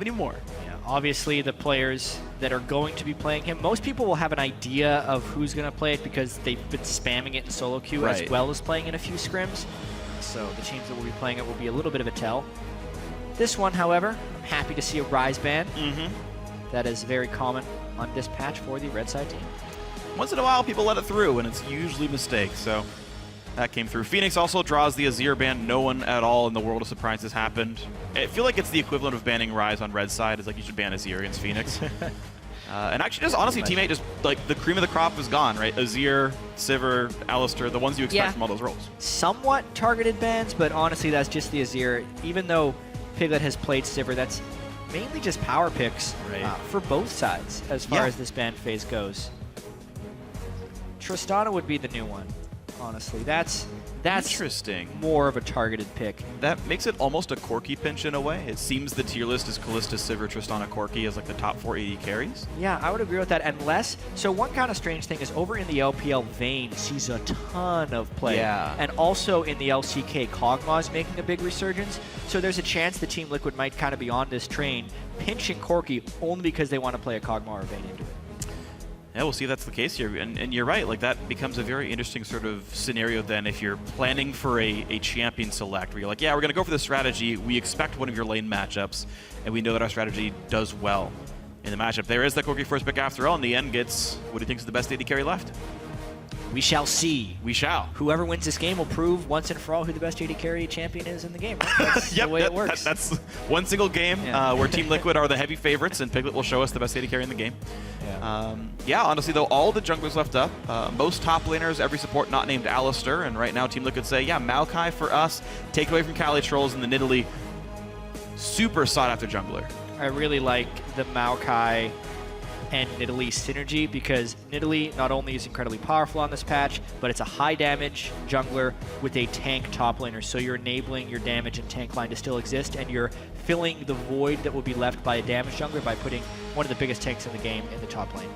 anymore. Yeah, obviously the players that are going to be playing him, most people will have an idea of who's going to play it because they've been spamming it in solo queue as well as playing in a few scrims. So the teams that will be playing it will be a little bit of a tell. This one, however, I'm happy to see a Rise ban. That is very common on this patch for the red side team. Once in a while, people let it through, and it's usually mistakes, so that came through. FeniX also draws the Azir ban. No one at all in the world of surprises happened. I feel like it's the equivalent of banning Rise on red side. It's like you should ban Azir against FeniX. And actually, just honestly, teammate, just like the cream of the crop is gone, right? Azir, Sivir, Alistar, the ones you expect from all those roles. Somewhat targeted bans, but honestly, that's just the Azir. Even though Piglet has played Sivir, that's mainly just power picks for both sides as far as this ban phase goes. Tristana would be the new one, honestly. That's interesting. More of a targeted pick. That makes it almost a Corki pinch in a way. It seems the tier list is Kalista, Sivir, Tristana, Corki as like the top 4 AD carries. Yeah, I would agree with that. Unless, so one kind of strange thing is over in the LPL, Vayne sees a ton of play. Yeah. And also in the LCK, Kog'Maw is making a big resurgence. So there's a chance the Team Liquid might kind of be on this train, pinching Corki only because they want to play a Kog'Maw or Vayne into it. Yeah, we'll see if that's the case here. And you're right, like that becomes a very interesting sort of scenario then if you're planning for a champion select where you're like, yeah, we're going to go for this strategy. We expect one of your lane matchups, and we know that our strategy does well in the matchup. There is the Corki first pick after all, and Nien gets what he thinks is the best AD carry left. We shall see. We shall. Whoever wins this game will prove once and for all who the best AD carry champion is in the game. Right? That's the way it works. That's one single game where Team Liquid are the heavy favorites, and Piglet will show us the best AD carry in the game. Yeah, honestly, though, all the junglers left up. Most top laners, every support not named Alistar, and right now Team Liquid say, yeah, Maokai for us, take away from CaliTrolz and the Nidalee. Super sought-after jungler. I really like the Maokai and Nidalee synergy because Nidalee not only is incredibly powerful on this patch, but it's a high damage jungler with a tank top laner. So you're enabling your damage and tank line to still exist, and you're filling the void that will be left by a damage jungler by putting one of the biggest tanks in the game in the top lane.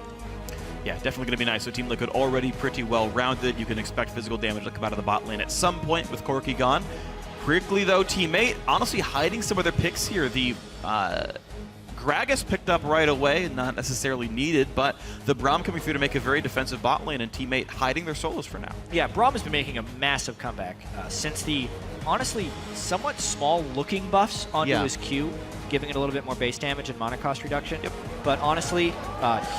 Yeah, definitely going to be nice. So Team Liquid already pretty well rounded. You can expect physical damage to come out of the bot lane at some point with Corki gone. Quickly though, teammate, honestly hiding some of their picks here. The Gragas picked up right away, not necessarily needed, but the Braum coming through to make a very defensive bot lane, and teammate hiding their solos for now. Yeah, Braum has been making a massive comeback since the, honestly, somewhat small-looking buffs onto his Q, giving it a little bit more base damage and mana cost reduction. But honestly,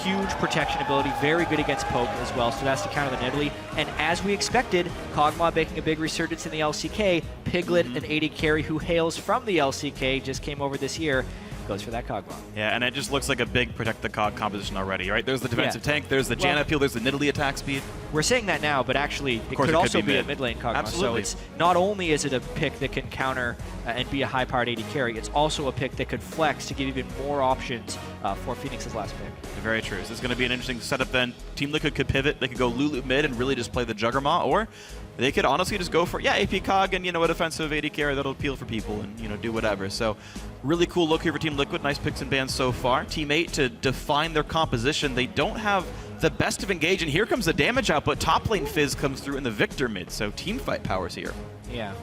huge protection ability, very good against poke as well, so that's to counter the Nidalee. And as we expected, Kog'Maw making a big resurgence in the LCK. Piglet, an AD carry who hails from the LCK, just came over this year. Goes for that Kog'Maw. Yeah, and it just looks like a big protect the Cog composition already, right? There's the defensive tank, there's the Janna peel, there's the Nidalee attack speed. We're saying that now, but actually it could also be a mid lane Kog'Maw. Absolutely. So it's not only is it a pick that can counter and be a high-powered AD carry, it's also a pick that could flex to give even more options for FeniX's last pick. Very true. So this is going to be an interesting setup then. Team Liquid could pivot. They could go Lulu mid and really just play the Juggernaut, or they could honestly just go for, AP Cog and, a defensive AD carry that'll appeal for people and, do whatever. So really cool look here for Team Liquid. Nice picks and bans so far. Team 8 to define their composition. They don't have the best of engage, and here comes the damage output. Top lane Fizz comes through in the Viktor mid, so team fight powers here. Yeah,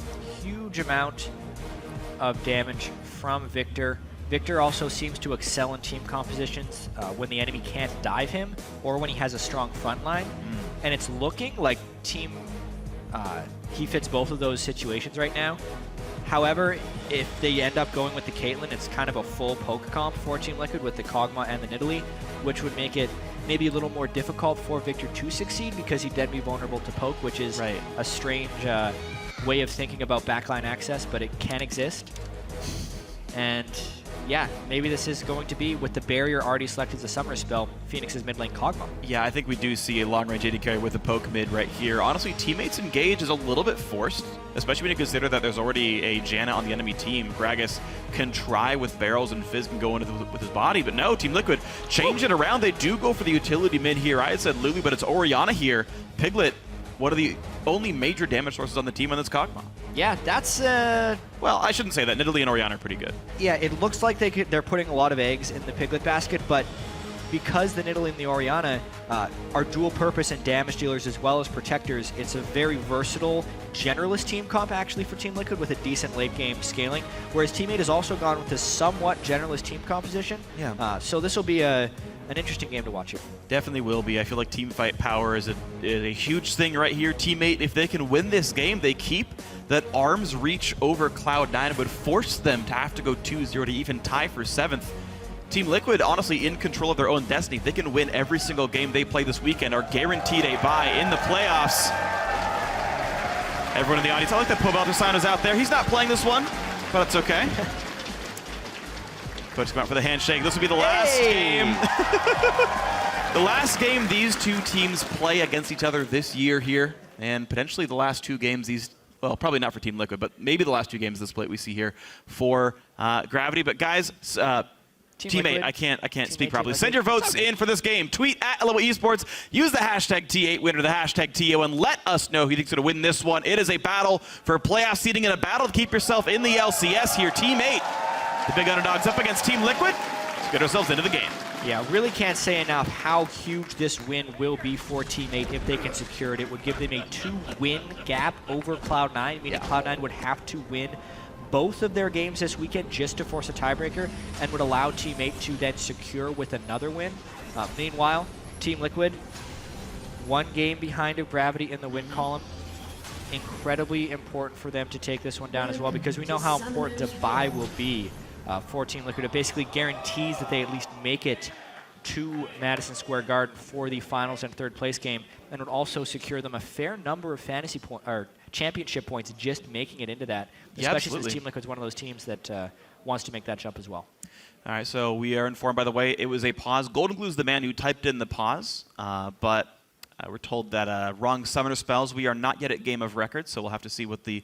huge amount of damage from Viktor. Viktor also seems to excel in team compositions when the enemy can't dive him or when he has a strong front line. And it's looking like he fits both of those situations right now. However, if they end up going with the Caitlyn, it's kind of a full poke comp for Team Liquid with the Kog'Maw and the Nidalee, which would make it maybe a little more difficult for Viktor to succeed because he'd then be vulnerable to poke, which is a strange way of thinking about backline access, but it can exist. And yeah, maybe this is going to be, with the barrier already selected as a summer spell, FeniX's mid lane Kog'Maw. Yeah, I think we do see a long-range AD carry with a poke mid right here. Honestly, teammates engage is a little bit forced, especially when you consider that there's already a Janna on the enemy team. Gragas can try with barrels and Fizz can go into with his body, but no, Team Liquid change it around. They do go for the utility mid here. I had said Lulu, but it's Orianna here. Piglet, one of the only major damage sources on the team on this Kog'Maw. Yeah, that's... Well, I shouldn't say that. Nidalee and Orianna are pretty good. Yeah, it looks like they're putting a lot of eggs in the Piglet basket, but because the Nidalee and the Orianna are dual purpose and damage dealers as well as protectors, it's a very versatile generalist team comp actually for Team Liquid with a decent late game scaling, whereas Teammate has also gone with a somewhat generalist team composition. Yeah. So this will be an interesting game to watch here. Definitely will be. I feel like team fight power is a huge thing right here. Teammate, if they can win this game, they keep that arm's reach over Cloud9. It would force them to have to go 2-0 to even tie for 7th. Team Liquid, honestly, in control of their own destiny. They can win every single game they play this weekend, are guaranteed a bye in the playoffs. Everyone in the audience, I like that Pobeltersign is out there. He's not playing this one, but it's okay. Coach come out for the handshake. This will be the last game. The last game these two teams play against each other this year here, and potentially the last 2 games these, well, probably not for Team Liquid, but maybe the last 2 games of this split we see here for Gravity. But guys, Teammate, I can't speak properly. Send your votes in for this game. Tweet at Level Esports. Use the hashtag T8winner, the hashtag TO, and let us know who you think's going to win this one. It is a battle for playoff seeding and a battle to keep yourself in the LCS here. Teammate, the big underdogs up against Team Liquid. Let's get ourselves into the game. Yeah, really can't say enough how huge this win will be for Teammate if they can secure it. It would give them a 2-win gap over Cloud9, meaning Cloud9 would have to win both of their games this weekend just to force a tiebreaker and would allow Teammate to then secure with another win. Meanwhile, Team Liquid, 1 game behind of Gravity in the win column. Incredibly important for them to take this one down as well, because we know how important the bye will be for Team Liquid. It basically guarantees that they at least make it to Madison Square Garden for the finals and 3rd place game, and would also secure them a fair number of fantasy points or championship points just making it into that, especially since Team Liquid's one of those teams that wants to make that jump as well. All right, so we are informed, by the way, it was a pause. Goldenglue is the man who typed in the pause, but we're told that wrong summoner spells. We are not yet at game of record, so we'll have to see what the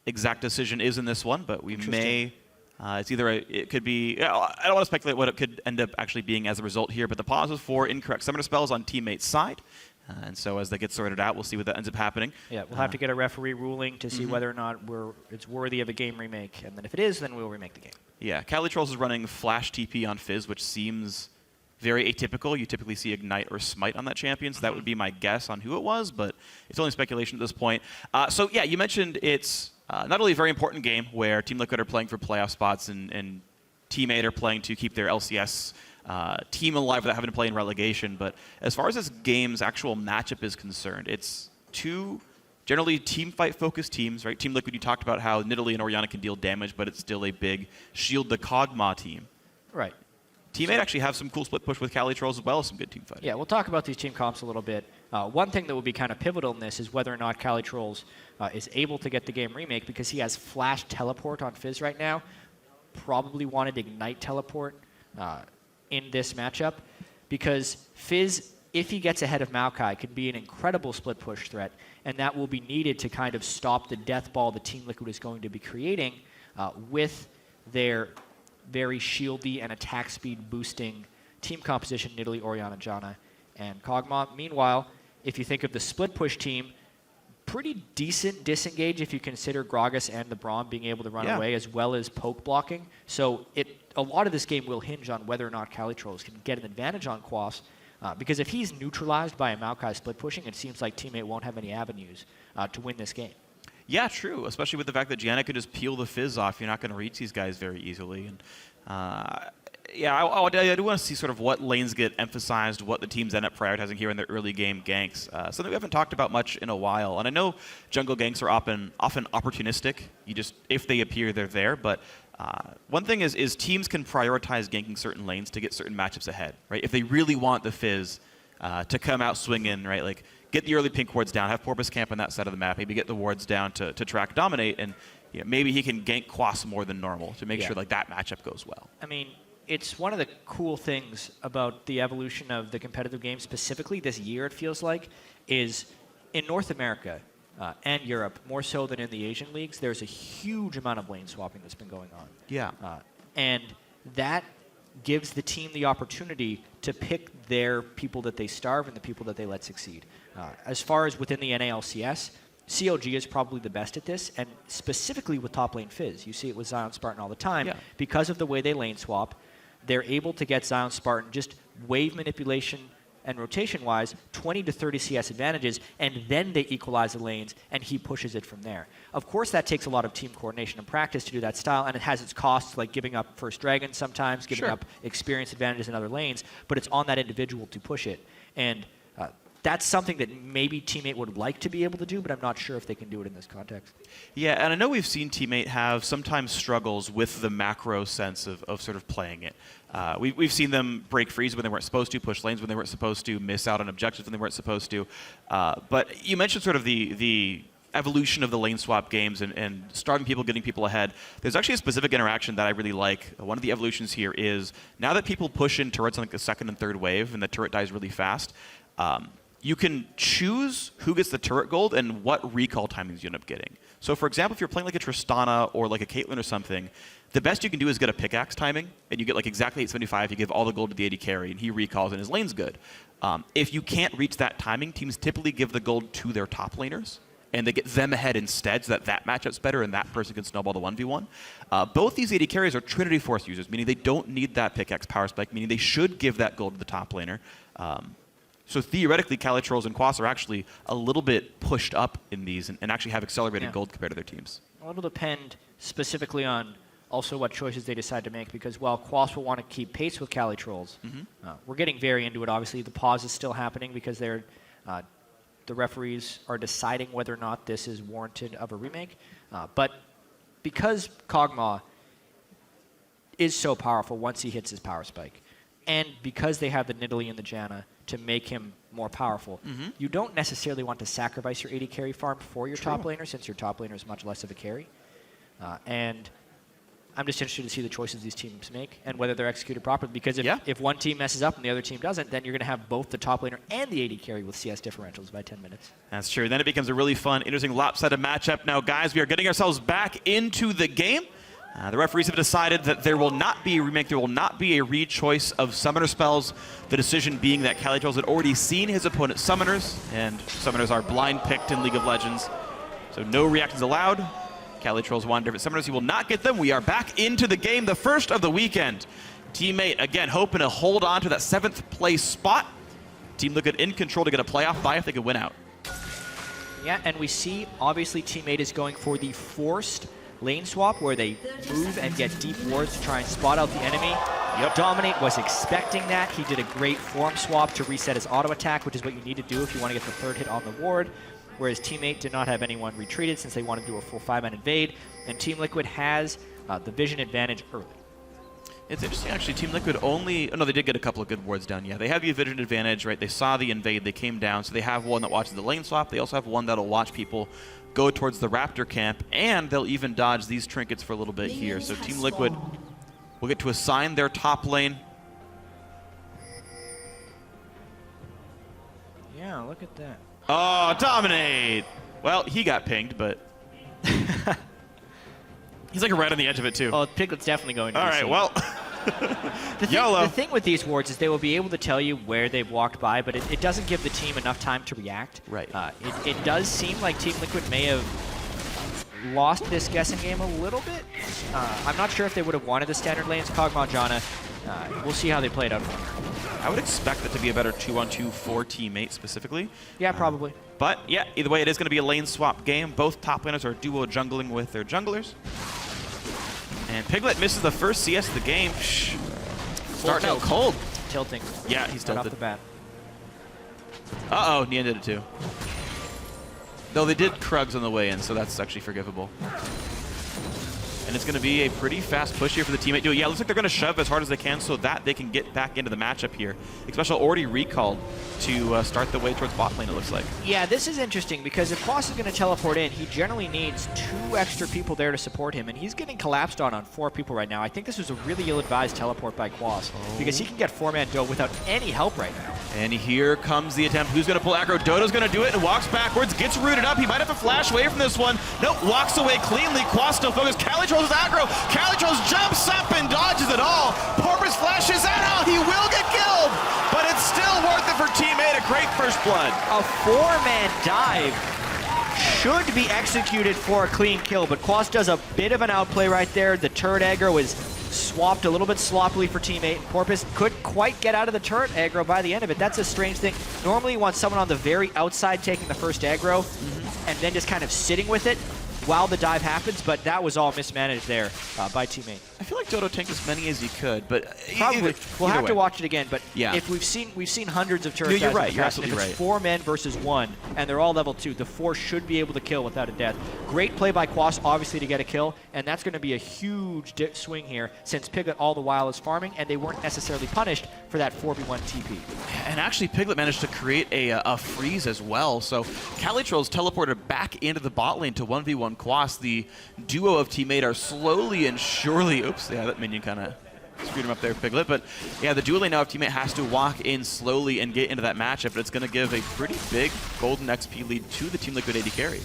exact decision is in this one, but we may... it's either it could be, I don't want to speculate what it could end up actually being as a result here, but the pause is for incorrect summoner spells on Teammate's side. And so as they get sorted out, we'll see what that ends up happening. Yeah, we'll have to get a referee ruling to see whether or not it's worthy of a game remake. And then if it is, then we'll remake the game. Yeah, CaliTrolz is running Flash TP on Fizz, which seems very atypical. You typically see Ignite or Smite on that champion, so that would be my guess on who it was, but it's only speculation at this point. So yeah, you mentioned it's not only a very important game where Team Liquid are playing for playoff spots and Teammate are playing to keep their LCS team alive without having to play in relegation, but as far as this game's actual matchup is concerned, it's 2 generally team fight focused teams, right? Team Liquid, you talked about how Nidalee and Orianna can deal damage, but it's still a big shield the Kog'Maw team. Right. Teammate actually have some cool split push with CaliTrolz as well as some good team fighting. Yeah, we'll talk about these team comps a little bit. One thing that will be kind of pivotal in this is whether or not CaliTrolz is able to get the game remake, because he has Flash Teleport on Fizz right now. Probably wanted Ignite Teleport in this matchup, because Fizz, if he gets ahead of Maokai, can be an incredible split push threat, and that will be needed to kind of stop the death ball the Team Liquid is going to be creating with their very shieldy and attack speed boosting team composition, Nidalee, Orianna, Janna, and Kog'Maw. Meanwhile, if you think of the split push team, pretty decent disengage if you consider Gragas and the Braum being able to run away, as well as poke blocking. So a lot of this game will hinge on whether or not CaliTrolz can get an advantage on Quas, because if he's neutralized by a Maokai split pushing, it seems like Teammate won't have any avenues to win this game. Yeah, true, especially with the fact that Janna could just peel the Fizz off. You're not going to reach these guys very easily. And yeah, I do want to see sort of what lanes get emphasized, what the teams end up prioritizing here in their early game ganks. Something we haven't talked about much in a while. And I know jungle ganks are often opportunistic. If they appear, they're there. But one thing is teams can prioritize ganking certain lanes to get certain matchups ahead, right? If they really want the Fizz to come out swinging, right? Like, get the early pink wards down, have Porpoise camp on that side of the map, maybe get the wards down to track dominate, and maybe he can gank Quas more than normal to make sure like that matchup goes well. I mean, it's one of the cool things about the evolution of the competitive game, specifically this year, it feels like, is in North America and Europe, more so than in the Asian leagues, there's a huge amount of lane swapping that's been going on. Yeah. And that gives the team the opportunity to pick their people that they starve and the people that they let succeed. As far as within the NALCS, CLG is probably the best at this, and specifically with top lane Fizz. You see it with Zion Spartan all the time. Because of the way they lane swap, they're able to get Zion Spartan just wave manipulation and rotation-wise, 20 to 30 CS advantages, and then they equalize the lanes, and he pushes it from there. Of course, that takes a lot of team coordination and practice to do that style, and it has its costs, like giving up first dragon sometimes, giving up experience advantages in other lanes, but it's on that individual to push it. And that's something that maybe Teammate would like to be able to do, but I'm not sure if they can do it in this context. Yeah, and I know we've seen Teammate have sometimes struggles with the macro sense of sort of playing it. We've seen them break freeze when they weren't supposed to, push lanes when they weren't supposed to, miss out on objectives when they weren't supposed to. But you mentioned sort of the evolution of the lane swap games and starting people, getting people ahead. There's actually a specific interaction that I really like. One of the evolutions here is now that people push in turrets on like the second and third wave and the turret dies really fast, you can choose who gets the turret gold and what recall timings you end up getting. So for example, if you're playing like a Tristana or like a Caitlyn or something, the best you can do is get a pickaxe timing, and you get like exactly 875, you give all the gold to the AD carry, and he recalls and his lane's good. If you can't reach that timing, teams typically give the gold to their top laners, and they get them ahead instead so that matchup's better and that person can snowball the 1v1. Both these AD carries are Trinity Force users, meaning they don't need that pickaxe power spike, meaning they should give that gold to the top laner. So theoretically, CaliTrolz and Quas are actually a little bit pushed up in these and actually have accelerated gold compared to their teams. Well, it'll depend specifically on also what choices they decide to make, because while Quas will want to keep pace with CaliTrolz, we're getting very into it. Obviously, the pause is still happening because they're, the referees are deciding whether or not this is warranted of a remake. But because Kog'Maw is so powerful once he hits his power spike, and because they have the Nidalee and the Janna to make him more powerful, you don't necessarily want to sacrifice your AD carry farm for your top laner, since your top laner is much less of a carry. And I'm just interested to see the choices these teams make and whether they're executed properly. Because if one team messes up and the other team doesn't, then you're going to have both the top laner and the AD carry with CS differentials by 10 minutes. That's true. Then it becomes a really fun, interesting, lopsided matchup. Now, guys, we are getting ourselves back into the game. The referees have decided that there will not be a remake, there will not be a re-choice of summoner spells. The decision being that CaliTrolz had already seen his opponent's summoners, and summoners are blind picked in League of Legends. So no reactions allowed. CaliTrolz wanted different summoners. He will not get them. We are back into the game, the first of the weekend. Teammate, again, hoping to hold on to that 7th place spot. Team Liquid in control to get a playoff bye if they could win out. Yeah, and we see, obviously, Teammate is going for the forced lane swap where they move and get deep wards to try and spot out the enemy. Dominate was expecting that. He did a great form swap to reset his auto attack, which is what you need to do if you want to get the 3rd hit on the ward. Whereas Teammate did not have anyone retreated since they wanted to do a full 5-man invade. And Team Liquid has the vision advantage early. It's interesting, actually. Team Liquid only... Oh, no, they did get a couple of good wards down. Yeah, they have the vision advantage, right? They saw the invade. They came down. So they have one that watches the lane swap. They also have one that'll watch people go towards the Raptor camp. And they'll even dodge these trinkets for a little bit here. So Team Liquid will get to assign their top lane. Yeah, look at that. Oh, Dominate! Well, he got pinged, but... He's like right on the edge of it, too. Oh, Piglet's definitely going to All right, well... The thing with these wards is they will be able to tell you where they've walked by, but it doesn't give the team enough time to react. Right. It does seem like Team Liquid may have lost this guessing game a little bit. I'm not sure if they would have wanted the standard lanes. Kog'Maw, Janna. We'll see how they play it out. I would expect it to be a better 2-on-2 for Teammate specifically. Yeah, probably. But yeah, either way, it is going to be a lane swap game. Both top laners are duo jungling with their junglers. And Piglet misses the first CS of the game. Starting out cold. Tilting. Yeah, he's tilted. Right off the bat. Uh-oh, Nien did it too. Though they did Krugs on the way in, so that's actually forgivable. And it's going to be a pretty fast push here for the Teammate duo. Yeah, it looks like they're going to shove as hard as they can so that they can get back into the matchup here. Xpecial already recalled to start the way towards bot lane, it looks like. Yeah, this is interesting because if Quas is going to teleport in, he generally needs 2 extra people there to support him, and he's getting collapsed on 4 people right now. I think this was a really ill-advised teleport by Quas because he can get 4-man duo without any help right now. And here comes the attempt. Who's going to pull aggro? Dodo's going to do it and walks backwards, gets rooted up. He might have to flash away from this one. Nope, walks away cleanly. Quas still focused. CaliTrolz is aggro. CaliTrolz jumps up and dodges it all. Porpoise flashes out. He will get killed, but it's still worth it for Teammate. A great first blood. A 4-man dive should be executed for a clean kill, but Quas does a bit of an outplay right there. The turret aggro is swapped a little bit sloppily for teammate. Porpoise couldn't quite get out of the turret aggro by the end of it. That's a strange thing. Normally you want someone on the very outside taking the first aggro and then just kind of sitting with it while the dive happens, but that was all mismanaged there by teammate. I feel like Dodo tanked as many as he could, but probably we'll have way. to watch it again. But yeah. if we've seen hundreds of turrets. You're right. In the You're past, absolutely if right. it's 4 men versus 1, and they're all level 2, the 4 should be able to kill without a death. Great play by Quas, obviously, to get a kill, and that's going to be a huge swing here since Piglet all the while is farming, and they weren't necessarily punished for that 4v1 TP. And actually, Piglet managed to create a freeze as well. So CaliTrolz teleported back into the bot lane to 1v1 Quas. The duo of teammate are slowly and surely. Oops, yeah, that minion kind of screwed him up there, Piglet. But yeah, the duo lane now of teammate has to walk in slowly and get into that matchup. But it's going to give a pretty big golden XP lead to the Team Liquid AD carry.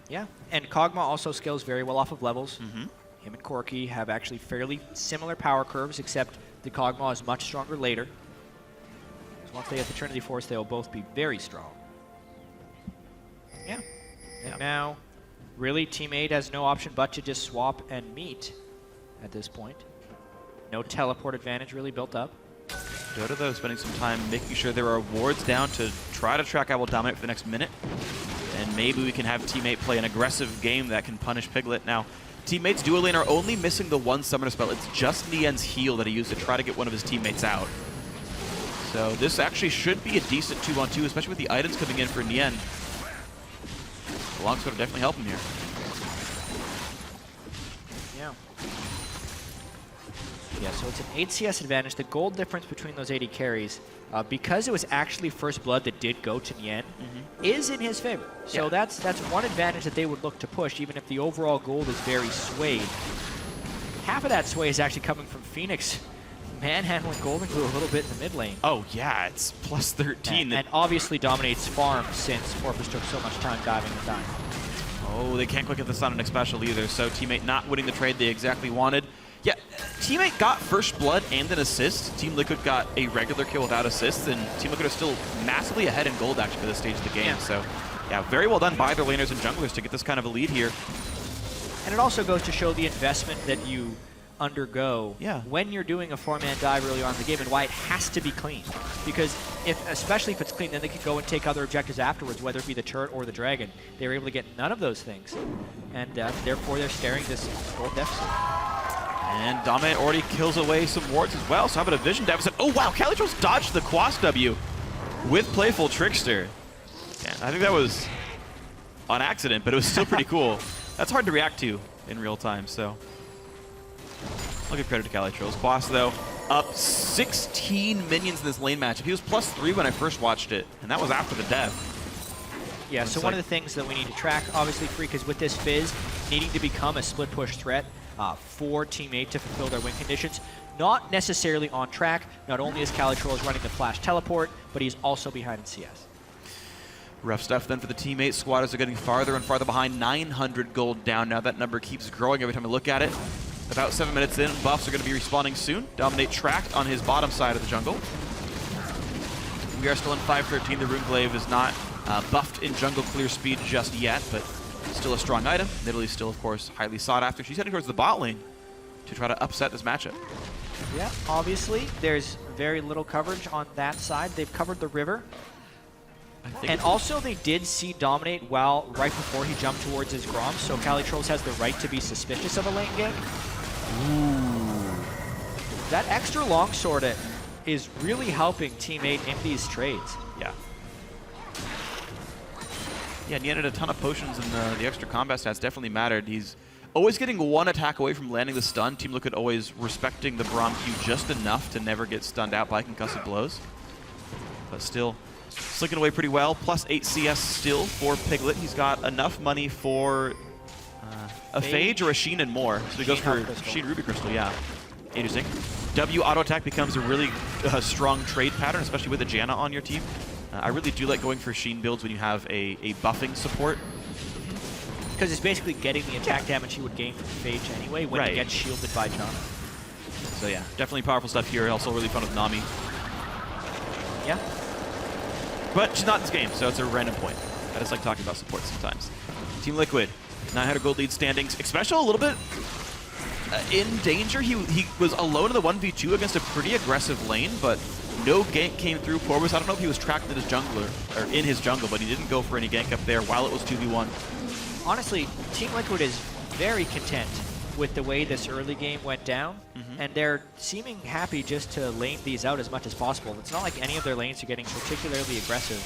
Yeah, and Kog'Maw also scales very well off of levels. Him and Corki have actually fairly similar power curves, except the Kog'Maw is much stronger later. So once they hit the Trinity Force, they'll both be very strong. Yeah. And now, really, teammate has no option but to just swap and meet at this point. No teleport advantage really built up. Dodo, though, spending some time making sure there are wards down to try to track IWillDominate for the next minute. And maybe we can have teammate play an aggressive game that can punish Piglet. Now, teammates duo lane are only missing the one summoner spell. It's just Nien's heal that he used to try to get one of his teammates out. So this actually should be a decent 2-on-2, especially with the items coming in for Nien. The longsword will definitely help him here. Yeah. Yeah, so it's an 8 CS advantage. The gold difference between those AD carries, because it was actually First Blood that did go to Nien, is in his favor. So that's one advantage that they would look to push, even if the overall gold is very swayed. Half of that sway is actually coming from FeniX manhandling Goldenglue a little bit in the mid lane. Oh yeah, it's plus 13. And obviously dominates farm since Porpoise took so much time diving and dying. Oh, they can't quite get this on an Xpecial either, so teammate not winning the trade they exactly wanted. Yeah, teammate got first blood and an assist. Team Liquid got a regular kill without assists, and Team Liquid are still massively ahead in gold actually for this stage of the game. Yeah. So yeah, very well done by their laners and junglers to get this kind of a lead here. And it also goes to show the investment that you undergo when you're doing a 4-man dive early on in the game, and why it has to be clean. Because especially if it's clean, then they can go and take other objectives afterwards, whether it be the turret or the dragon. They were able to get none of those things, and therefore they're staring this gold deficit. And Dominate already kills away some wards as well, so how about a vision deficit? Oh wow, CaliTrolz dodged the Quas W with Playful Trickster. Yeah, I think that was on accident, but it was still pretty cool. That's hard to react to in real time, so I'll give credit to CaliTrolz. Quas, though, up 16 minions in this lane matchup. He was +3 when I first watched it, and that was after the death. Yeah, so one of the things that we need to track, obviously, Phreak, is with this Fizz needing to become a split push threat for teammate to fulfill their win conditions. Not necessarily on track. Not only is CaliTrolz running the flash teleport, but he's also behind in CS. Rough stuff then for the teammate. Squatters are getting farther and farther behind. 900 gold down now. That number keeps growing every time I look at it. About 7 minutes in, buffs are going to be respawning soon. Dominate tracked on his bottom side of the jungle. We are still in 5-13. The Runeglaive is not buffed in jungle clear speed just yet, but still a strong item. Nidalee still, of course, highly sought after. She's heading towards the bot lane to try to upset this matchup. Yeah, obviously, there's very little coverage on that side. They've covered the river. And also, they did see Dominate right before he jumped towards his Braum, so CaliTrolz has the right to be suspicious of a lane gank. Ooh. That extra longsword is really helping teammate in these trades. Yeah. Yeah, Nien had a ton of potions, and the extra combat stats definitely mattered. He's always getting one attack away from landing the stun. Team Liquid always respecting the Braum Q just enough to never get stunned out by concussive blows. But still slinking away pretty well. +8 CS still for Piglet. He's got enough money for a Phage or a Sheen and more. So he goes for Sheen Ruby Crystal, yeah. Interesting. W auto attack becomes a really strong trade pattern, especially with a Janna on your team. I really do like going for Sheen builds when you have a buffing support. Because it's basically getting the attack damage he would gain from Phage anyway when he gets shielded by Janna. So yeah, definitely powerful stuff here. Also really fun with Nami. Yeah. But she's not in this game, so it's a random point. I just like talking about support sometimes. Team Liquid, 900 gold lead standings. Xpecial a little bit in danger. He was alone in the 1v2 against a pretty aggressive lane, but no gank came through Porpoise. I don't know if he was tracked in his jungler, or in his jungle, but he didn't go for any gank up there while it was 2v1. Honestly, Team Liquid is very content with the way this early game went down, and they're seeming happy just to lane these out as much as possible. It's not like any of their lanes are getting particularly aggressive.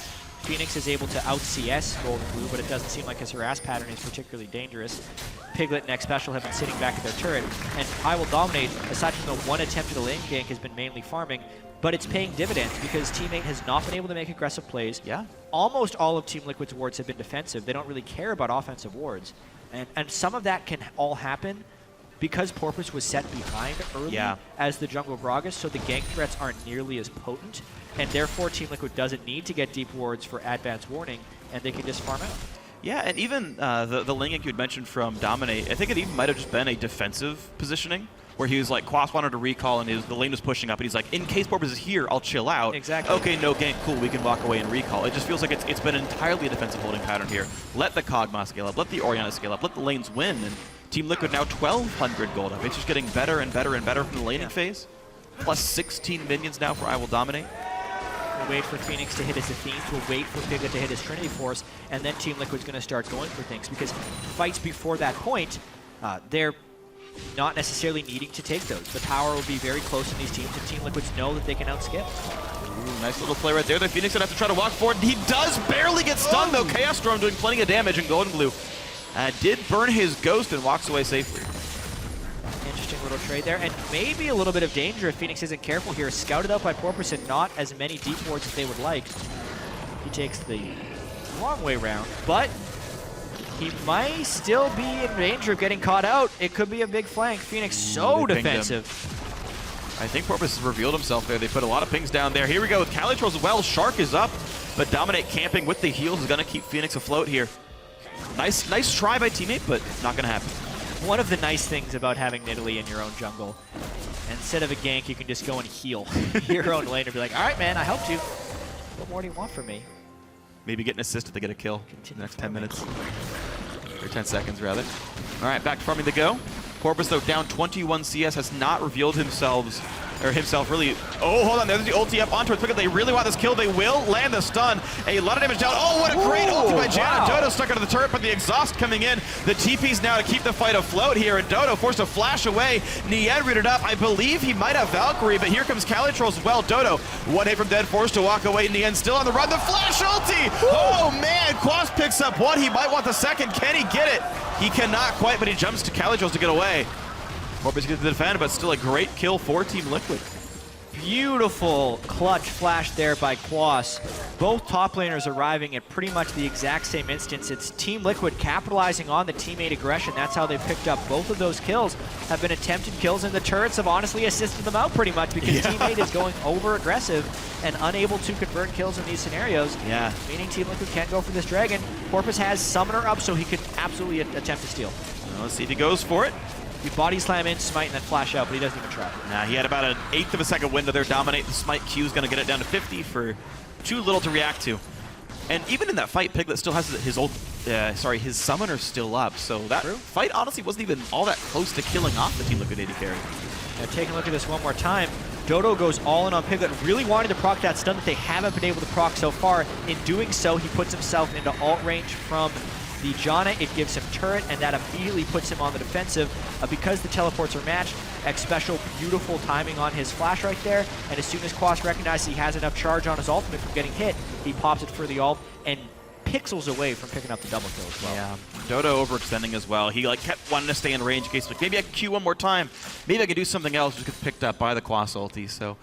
FeniX is able to out-CS Goldenglue, but it doesn't seem like his harass pattern is particularly dangerous. Piglet and Xpecial have been sitting back at their turret, and IWillDominate, aside from the one attempt at a lane gank, has been mainly farming, but it's paying dividends because Teammate has not been able to make aggressive plays. Yeah. Almost all of Team Liquid's wards have been defensive. They don't really care about offensive wards. And some of that can all happen because Porpoise was set behind early as the jungle Gragas, so the gank threats aren't nearly as potent, and therefore Team Liquid doesn't need to get deep wards for advanced warning, and they can just farm out. Yeah, and even the lane gank you had mentioned from Dominate, I think it even might have just been a defensive positioning, where he was like, Quas wanted to recall, and the lane was pushing up, and he's like, in case Porpoise is here, I'll chill out. Exactly. Okay, no gank, cool, we can walk away and recall. It just feels like it's been entirely a defensive holding pattern here. Let the Kog'Maw scale up, let the Orianna scale up, let the lanes win, and Team Liquid now 1,200 gold up. It's just getting better and better and better from the laning phase. Plus 16 minions now for IWillDominate. We'll wait for FeniX to hit his Athenes, we'll wait for Piglet to hit his Trinity Force, and then Team Liquid's going to start going for things, because fights before that point, they're not necessarily needing to take those. The power will be very close in these teams, and Team Liquids know that they can outskill. Ooh, nice little play right there. The FeniX would have to try to walk forward. He does barely get stunned, though. Chaos Storm doing plenty of damage, and Goldenglue did burn his ghost and walks away safely. Interesting little trade there, and maybe a little bit of danger if FeniX isn't careful here. Scouted out by Porpoise and not as many deep wards as they would like. He takes the long way round, but he might still be in danger of getting caught out. It could be a big flank. FeniX so defensive. I think Porpoise has revealed himself there. They put a lot of pings down there. Here we go with CaliTrolz as well. Shark is up, but Dominate camping with the heals is going to keep FeniX afloat here. Nice try by teammate, but not going to happen. One of the nice things about having Nidalee in your own jungle, instead of a gank, you can just go and heal your own lane and be like, all right, man, I helped you. What more do you want from me? Maybe get an assist if they get a kill in the next 10 minutes. Or 10 seconds, rather. All right, back to farming the go. Porpoise, though, down 21 CS, has not revealed himself really. Oh, hold on, there's the ulti up onto it. Piglet, they really want this kill. They will land the stun. A lot of damage down. Oh, what a great ulti by Janna. Dodo stuck under the turret, but the exhaust coming in. The TP's now to keep the fight afloat here, and Dodo forced to flash away. Nien rooted up. I believe he might have Valkyrie, but here comes CaliTrolz as well. Dodo, one hit from dead, forced to walk away. Nien still on the run. The flash ulti! Oh, man, Quas picks up one. He might want the second. Can he get it? He cannot quite, but he jumps to CaliTrolz to get away. Porpoise gets to defend, but still a great kill for Team Liquid. Beautiful clutch flash there by Quas. Both top laners arriving at pretty much the exact same instance. It's Team Liquid capitalizing on the teammate aggression. That's how they picked up both of those kills. Have been attempted kills, and the turrets have honestly assisted them out pretty much because teammate is going over aggressive and unable to convert kills in these scenarios. Yeah. Meaning Team Liquid can't go for this dragon. Porpoise has Summoner up, so he could absolutely attempt to steal. Well, let's see if he goes for it. You body slam in, smite, and then flash out, but he doesn't even try. Nah, he had about an 1/8 of a second window there. Dominate. The smite Q is going to get it down to 50 for too little to react to. And even in that fight, Piglet still has his summoner still up. So that fight honestly wasn't even all that close to killing off the Team Liquid AD carry. Now taking a look at this one more time. Dodo goes all in on Piglet, really wanting to proc that stun that they haven't been able to proc so far. In doing so, he puts himself into ult range from the Janna. It gives him turret, and that immediately puts him on the defensive. Because the teleports are matched, Xpecial, beautiful timing on his flash right there, and as soon as Quas recognizes he has enough charge on his ultimate from getting hit, he pops it for the ult, and pixels away from picking up the double kill as well. Yeah, Dodo overextending as well. He kept wanting to stay in range in case maybe I can Q one more time. Maybe I can do something else, just gets picked up by the Quas ulti. So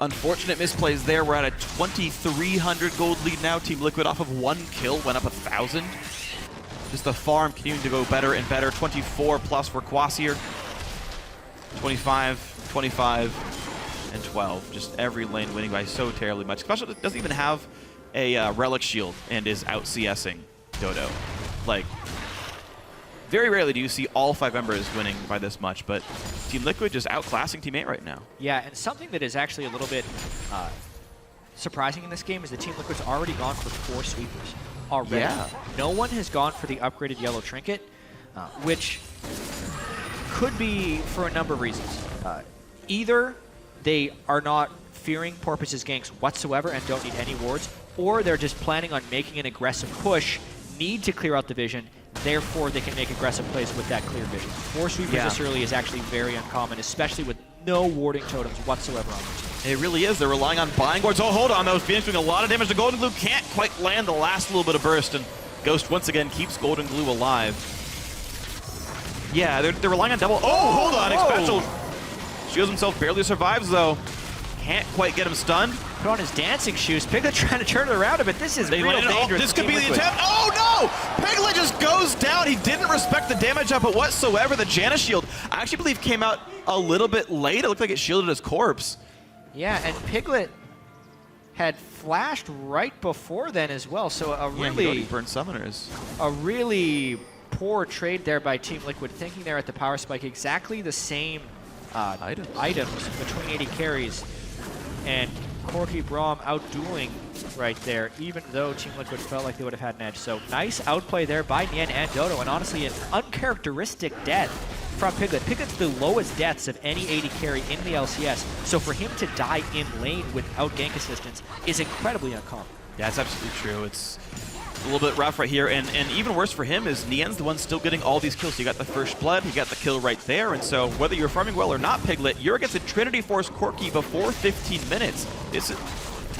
unfortunate misplays there. We're at a 2,300 gold lead now. Team Liquid off of 1 kill, went up 1,000. Just the farm continuing to go better and better. 24 plus for Quas here. 25, 25, and 12. Just every lane winning by so terribly much. Xpecial doesn't even have a relic shield and is out CSing Dodo. Like, very rarely do you see all 5 members winning by this much, but Team Liquid just outclassing Team 8 right now. Yeah, and something that is actually a little bit surprising in this game is that Team Liquid's already gone for 4 sweepers. Already. Yeah. No one has gone for the upgraded yellow trinket, which could be for a number of reasons. Either they are not fearing Porpoise's ganks whatsoever and don't need any wards, or they're just planning on making an aggressive push, need to clear out the vision, therefore they can make aggressive plays with that clear vision. 4 sweepers this early is actually very uncommon, especially with no warding totems whatsoever on their team. It really is. They're relying on buying wards. Oh, hold on, though. FeniX doing a lot of damage to Goldenglue. Can't quite land the last little bit of burst, and Ghost once again keeps Goldenglue alive. Yeah, they're relying on double. Oh, hold on. Xpecial shields himself, barely survives, though. Can't quite get him stunned. Put on his dancing shoes. Piglet trying to turn it around a bit. This is real dangerous. This could be the attempt. Oh, no! Piglet just goes down. He didn't respect the damage output whatsoever. The Janna shield, I actually believe, came out a little bit late. It looked like it shielded his corpse. Yeah, and Piglet had flashed right before then as well. So a really burn summoners. A really poor trade there by Team Liquid, thinking they're at the power spike exactly the same items between 80 carries. And Corki Braum outdueling right there, even though Team Liquid felt like they would have had an edge. So nice outplay there by Nien and Dodo, and honestly an uncharacteristic death from Piglet. Piglet's the lowest deaths of any 80 carry in the LCS, so for him to die in lane without gank assistance is incredibly uncommon. Yeah, it's absolutely true. It's a little bit rough right here, and even worse for him is Nien's the one still getting all these kills. He got the first blood, he got the kill right there, and so whether you're farming well or not, Piglet, you're against a Trinity Force Corki before 15 minutes.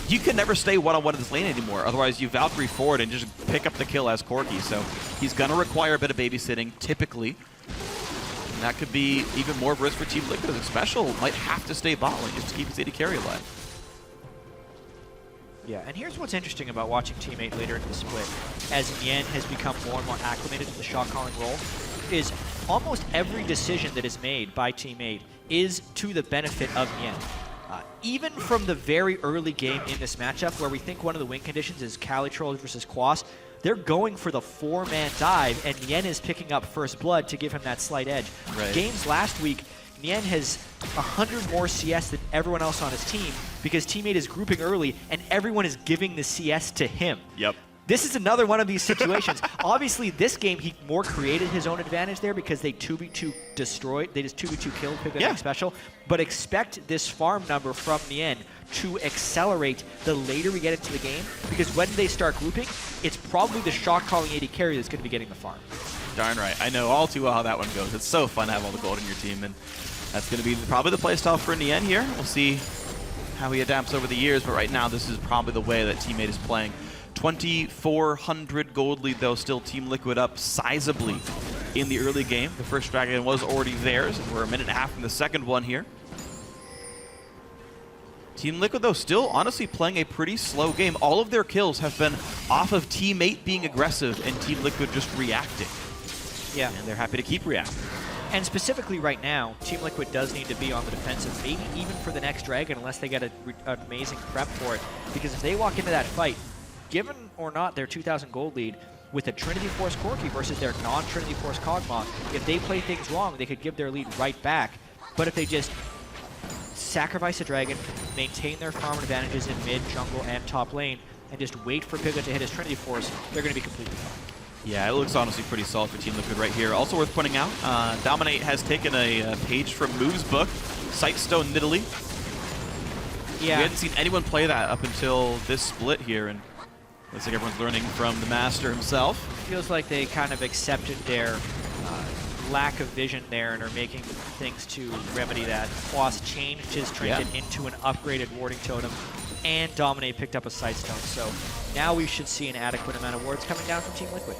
You can never stay one-on-one in this lane anymore, otherwise you Valkyrie forward and just pick up the kill as Corki, so he's going to require a bit of babysitting, typically. And that could be even more risk for Team Liquid, as Xpecial might have to stay bot lane just to keep his AD carry alive. Yeah, and here's what's interesting about watching Team 8 later into the split, as Nien has become more and more acclimated to the shot calling role, is almost every decision that is made by Team 8 is to the benefit of Nien. Even from the very early game in this matchup, where we think one of the win conditions is CaliTrolz versus Quas, they're going for the 4-man dive, and Nien is picking up first blood to give him that slight edge. Right. Games last week, Nien has 100 more CS than everyone else on his team because teammate is grouping early and everyone is giving the CS to him. Yep. This is another one of these situations. Obviously, this game, he more created his own advantage there because they 2v2 destroyed. They just 2v2 killed Piglet and Xpecial. But expect this farm number from Nien to accelerate the later we get into the game, because when they start grouping, it's probably the shot-calling AD carry that's going to be getting the farm. Darn right. I know all too well how that one goes. It's so fun to have all the gold in your team, and that's going to be probably the playstyle for Nien here. We'll see how he adapts over the years, but right now this is probably the way that Teammate is playing. 2,400 gold lead, though, still Team Liquid up sizably in the early game. The first dragon was already theirs, and we're a minute and a half from the second one here. Team Liquid, though, still honestly playing a pretty slow game. All of their kills have been off of Team 8 being aggressive and Team Liquid just reacting. Yeah. And they're happy to keep reacting. And specifically right now, Team Liquid does need to be on the defensive, maybe even for the next dragon, unless they get an amazing prep for it. Because if they walk into that fight, given or not their 2,000 gold lead, with a Trinity Force Corki versus their non-Trinity Force Kog'Maw, if they play things wrong, they could give their lead right back. But if they just sacrifice a dragon, maintain their farm advantages in mid, jungle, and top lane, and just wait for Piglet to hit his Trinity Force, they're going to be completely fine. Yeah, it looks honestly pretty solid for Team Liquid right here. Also worth pointing out, Dominate has taken a page from Move's book, Sightstone Nidalee. Yeah. We hadn't seen anyone play that up until this split here, and looks like everyone's learning from the master himself. Feels like they kind of accepted their lack of vision there and are making things to remedy that. Quas changed his trinket into an upgraded warding totem, and Dominate picked up a Sightstone. So now we should see an adequate amount of wards coming down from Team Liquid.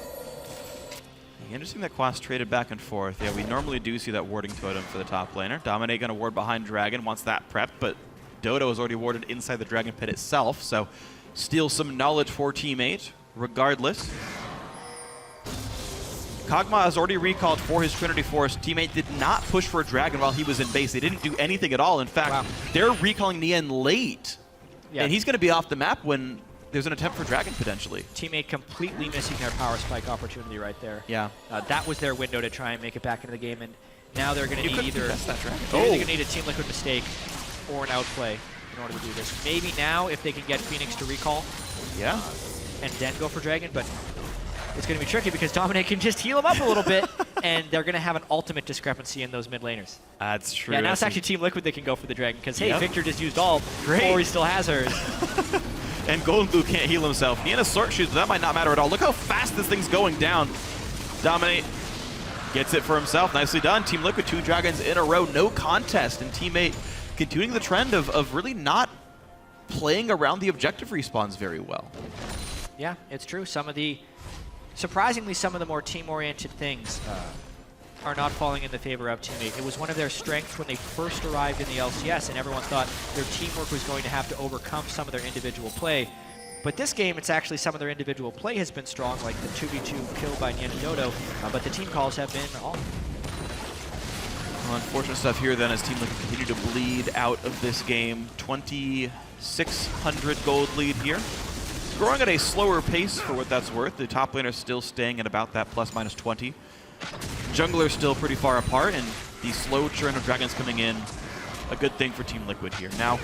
Interesting that Quas traded back and forth. Yeah, we normally do see that warding totem for the top laner. Dominate going to ward behind Dragon, wants that prepped, but Dodo is already warded inside the Dragon Pit itself, so steal some knowledge for Team 8, regardless. Kog'Maw has already recalled for his Trinity Force. Team 8 did not push for a Dragon while he was in base. They didn't do anything at all. In fact, they're recalling Nien late. Yeah. And he's going to be off the map when there's an attempt for Dragon, potentially. Team 8 completely missing their power spike opportunity right there. Yeah. That was their window to try and make it back into the game, and now they're going to need either that dragon. They're going to need a Team Liquid mistake or an outplay in order to do this. Maybe now, if they can get FeniX to recall, and then go for Dragon, but it's going to be tricky because Dominate can just heal him up a little bit, and they're going to have an ultimate discrepancy in those mid laners. That's true. Yeah, now it's actually Team Liquid that can go for the dragon, because, hey, Yep. Viktor just used ult, Great. or he still has hers. And Goldenglue can't heal himself. Nien has Sword Shoes, but that might not matter at all. Look how fast this thing's going down. Dominate gets it for himself. Nicely done. Team Liquid, 2 dragons in a row, no contest. And teammate continuing the trend of really not playing around the objective respawns very well. Yeah, it's true. Surprisingly, some of the more team-oriented things are not falling in the favor of teammate. It was one of their strengths when they first arrived in the LCS, and everyone thought their teamwork was going to have to overcome some of their individual play. But this game, it's actually some of their individual play has been strong, like the 2v2 kill by Nien and Dodo, but the team calls have been off. Well, unfortunate stuff here then as Team Liquid continue to bleed out of this game. 2,600 gold lead here. Growing at a slower pace for what that's worth. The top laner is still staying at about that plus-minus 20. Jungler's still pretty far apart, and the slow churn of dragons coming in, a good thing for Team Liquid here. Now,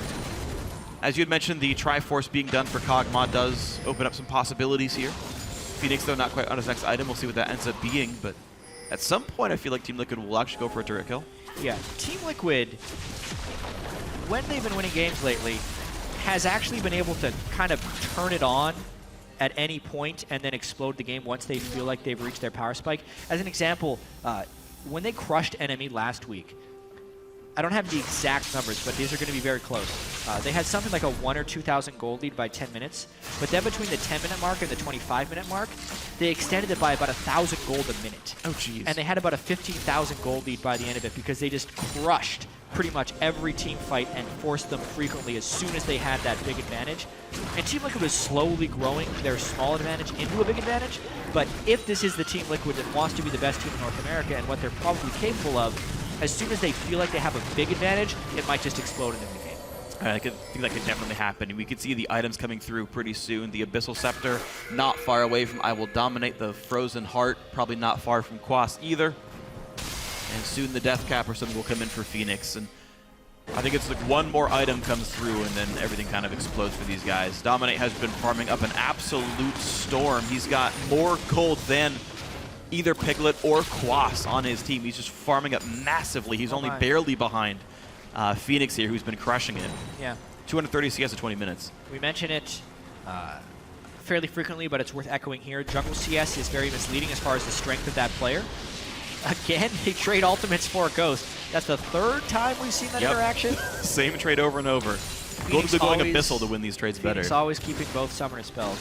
as you had mentioned, the Triforce being done for Kog'Maw does open up some possibilities here. FeniX, though, not quite on his next item. We'll see what that ends up being, but at some point, I feel like Team Liquid will actually go for a turret kill. Yeah, Team Liquid, when they've been winning games lately, has actually been able to kind of turn it on at any point and then explode the game once they feel like they've reached their power spike. As an example, when they crushed Enemy last week, I don't have the exact numbers, but these are going to be very close. They had something like a 1,000 or 2,000 gold lead by 10 minutes, but then between the 10-minute mark and the 25-minute mark, they extended it by about 1,000 gold a minute. Oh, jeez. And they had about a 15,000 gold lead by the end of it because they just crushed pretty much every team fight and forced them frequently as soon as they had that big advantage. And Team Liquid was slowly growing their small advantage into a big advantage, but if this is the Team Liquid that wants to be the best team in North America and what they're probably capable of, as soon as they feel like they have a big advantage, it might just explode in the game. I think that could definitely happen. And we could see the items coming through pretty soon. The Abyssal Scepter, not far away from IWillDominate. The Frozen Heart, probably not far from Quas either. And soon the Death Cap or something will come in for FeniX. And I think it's like one more item comes through and then everything kind of explodes for these guys. Dominate has been farming up an absolute storm. He's got more gold than either Piglet or Quas on his team. He's just farming up massively. He's only barely behind FeniX here, who's been crushing it. Yeah. 230 CS in 20 minutes. We mention it fairly frequently, but it's worth echoing here. Jungle CS is very misleading as far as the strength of that player. Again, they trade ultimates for a Ghost. That's the 3rd time we've seen that interaction. Same trade over and over. Goldenglue going Abyssal to win these trades better. It's always keeping both summoner spells.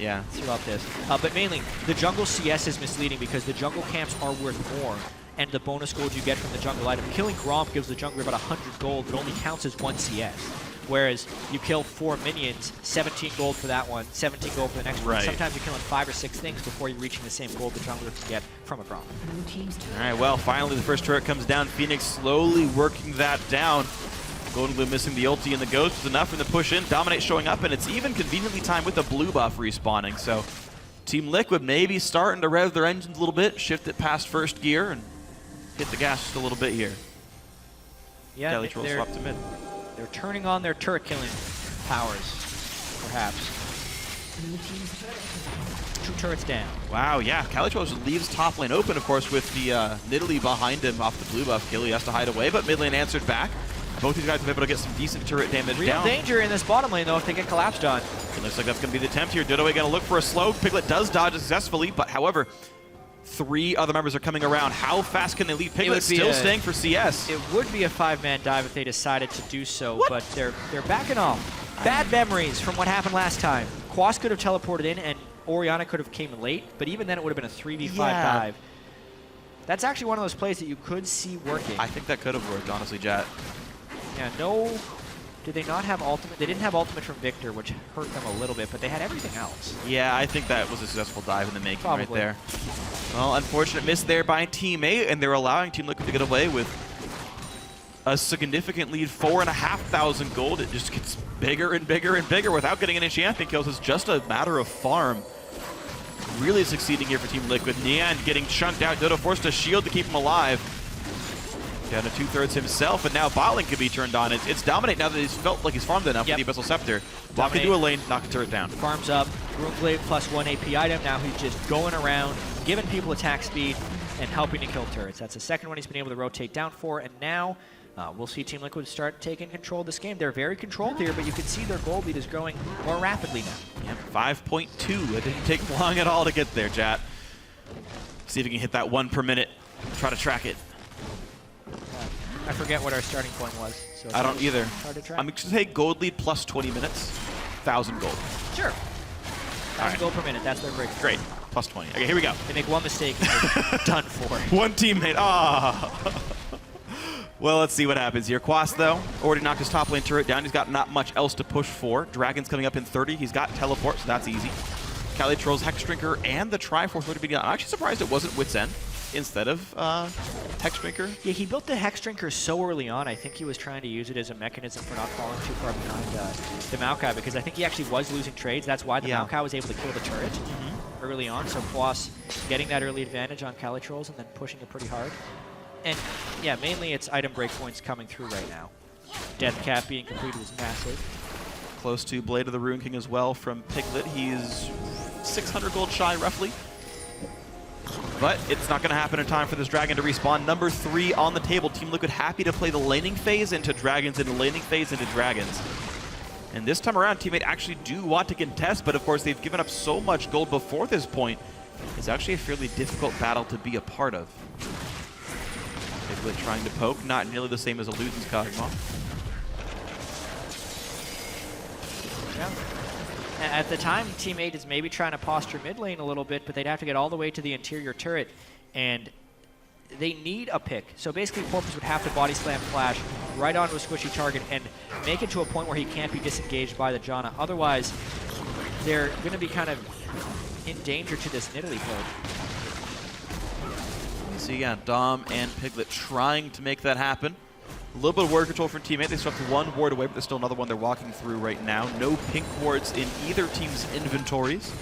Yeah. Throughout this. But mainly, the jungle CS is misleading because the jungle camps are worth more, and the bonus gold you get from the jungle item. Killing Braum gives the jungler about 100 gold, but only counts as 1 CS. Whereas you kill 4 minions, 17 gold for that one, 17 gold for the next one. Sometimes you're killing 5 or 6 things before you're reaching the same gold the jungler can get from a Braum. All right, well, finally the first turret comes down. FeniX slowly working that down. Goldenglue missing the ulti and the Ghost was enough in the push in. Dominate showing up, and it's even conveniently timed with the blue buff respawning. So Team Liquid maybe starting to rev their engines a little bit, shift it past first gear, and hit the gas just a little bit here. Yeah, CaliTrolz swap to mid. They're turning on their turret killing powers, perhaps. 2 turrets down. Wow, yeah. CaliTrolz leaves top lane open, of course, with the Nidalee behind him off the blue buff kill. He has to hide away, but mid lane answered back. Both these guys have been able to get some decent turret damage down. Real danger in this bottom lane, though, if they get collapsed on. It looks like that's going to be the attempt here. Dodo going to look for a slow. Piglet does dodge successfully, but however, 3 other members are coming around. How fast can they leave? Piglet still staying for CS. It would be a 5-man dive if they decided to do so, but they're backing off. Bad memories from what happened last time. Quas could have teleported in, and Orianna could have came late, but even then it would have been a 3v5 dive. That's actually one of those plays that you could see working. I think that could have worked, honestly, Jatt. Yeah, no. Did they not have ultimate? They didn't have ultimate from Viktor, which hurt them a little bit, but they had everything else. Yeah, I think that was a successful dive in the making right there. Well, unfortunate miss there by teammate, and they're allowing Team Liquid to get away with a significant lead, 4,500 gold. It just gets bigger and bigger and bigger without getting any champion kills. It's just a matter of farm. Really succeeding here for Team Liquid. Nien getting chunked out. Dodo forced a shield to keep him alive. Down to 2/3 himself, and now bottling could be turned on. It's Dominate now that he's felt like he's farmed enough with the Abyssal Scepter. Walk into a lane, knock a turret down. Farms up, Broomblade plus 1 AP item. Now he's just going around, giving people attack speed, and helping to kill turrets. That's the second one he's been able to rotate down for, and now we'll see Team Liquid start taking control of this game. They're very controlled here, but you can see their gold lead is growing more rapidly now. Yep, 5.2. It didn't take long at all to get there, Jatt. See if we can hit that 1 per minute. Try to track it. I forget what our starting point was. So I don't either. Hard to track. I'm going to say gold lead plus 20 minutes, 1,000 gold. Sure. 1,000 gold per minute. That's their break. Great. Plus 20. Okay, here we go. They make one mistake and they're done for. One teammate. Ah. Well, let's see what happens here. Quas, though, already knocked his top lane turret down. He's got not much else to push for. Dragon's coming up in 30. He's got teleport, so that's easy. CaliTrolz, Hexdrinker, and the Triforce would have been. I'm actually surprised it wasn't Wit's End instead of Hexdrinker. Yeah, he built the Hexdrinker so early on. I think he was trying to use it as a mechanism for not falling too far behind the Maokai, because I think he actually was losing trades. That's why the Maokai was able to kill the turret early on. So Quas getting that early advantage on CaliTrolz and then pushing it pretty hard. And yeah, mainly it's item breakpoints coming through right now. Death Cap being completed was massive. Close to Blade of the Rune King as well from Piglet. He's 600 gold shy, roughly. But it's not going to happen in time for this Dragon to respawn. Number 3 on the table. Team Liquid happy to play the laning phase into Dragons and the laning phase into Dragons. And this time around, Teammate actually do want to contest, but of course they've given up so much gold before this point. It's actually a fairly difficult battle to be a part of. Piglet trying to poke, not nearly the same as Illusion's Kog'Maw. Yeah. At the time, Teammate is maybe trying to posture mid lane a little bit, but they'd have to get all the way to the interior turret, and they need a pick. So basically, Porpoise would have to body slam Flash right onto a squishy target and make it to a point where he can't be disengaged by the Janna. Otherwise, they're going to be kind of in danger to this Nidalee build. So yeah, Dom and Piglet trying to make that happen. A little bit of ward control from Teammate. They swept one ward away, but there's still another one they're walking through right now. No pink wards in either team's inventories.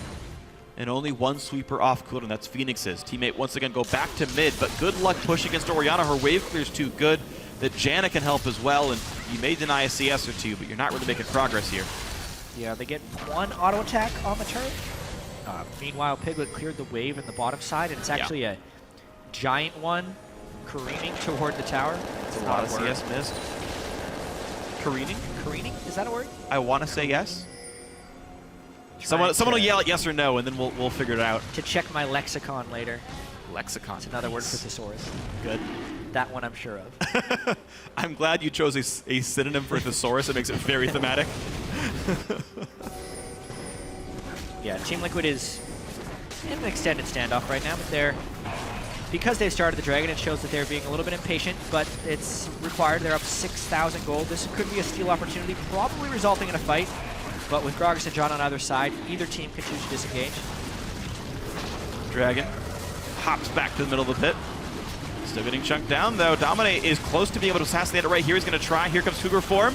And only one sweeper off cooldown, that's FeniX's. Teammate once again go back to mid, but good luck push against Orianna. Her wave clear's too good that Janna can help as well, and you may deny a CS or two, but you're not really making progress here. Yeah, they get one auto attack on the turret. Meanwhile, Piglet cleared the wave in the bottom side, and it's actually a giant one careening toward the tower. It's a lot of CS missed. Careening? Careening? Is that a word? I want to say yes. Someone will yell at yes or no, and then we'll figure it out. To check my lexicon later. Lexicon. It's another word for thesaurus. Good. That one I'm sure of. I'm glad you chose a synonym for thesaurus. It makes it very thematic. Yeah, Team Liquid is in an extended standoff right now, but because they've started the Dragon, it shows that they're being a little bit impatient, but it's required. They're up 6,000 gold. This could be a steal opportunity, probably resulting in a fight. But with Gragas and Jatt on either side, either team can choose to disengage. Dragon hops back to the middle of the pit. Still getting chunked down, though. Dominate is close to being able to assassinate it right here. He's going to try. Here comes Cougar form.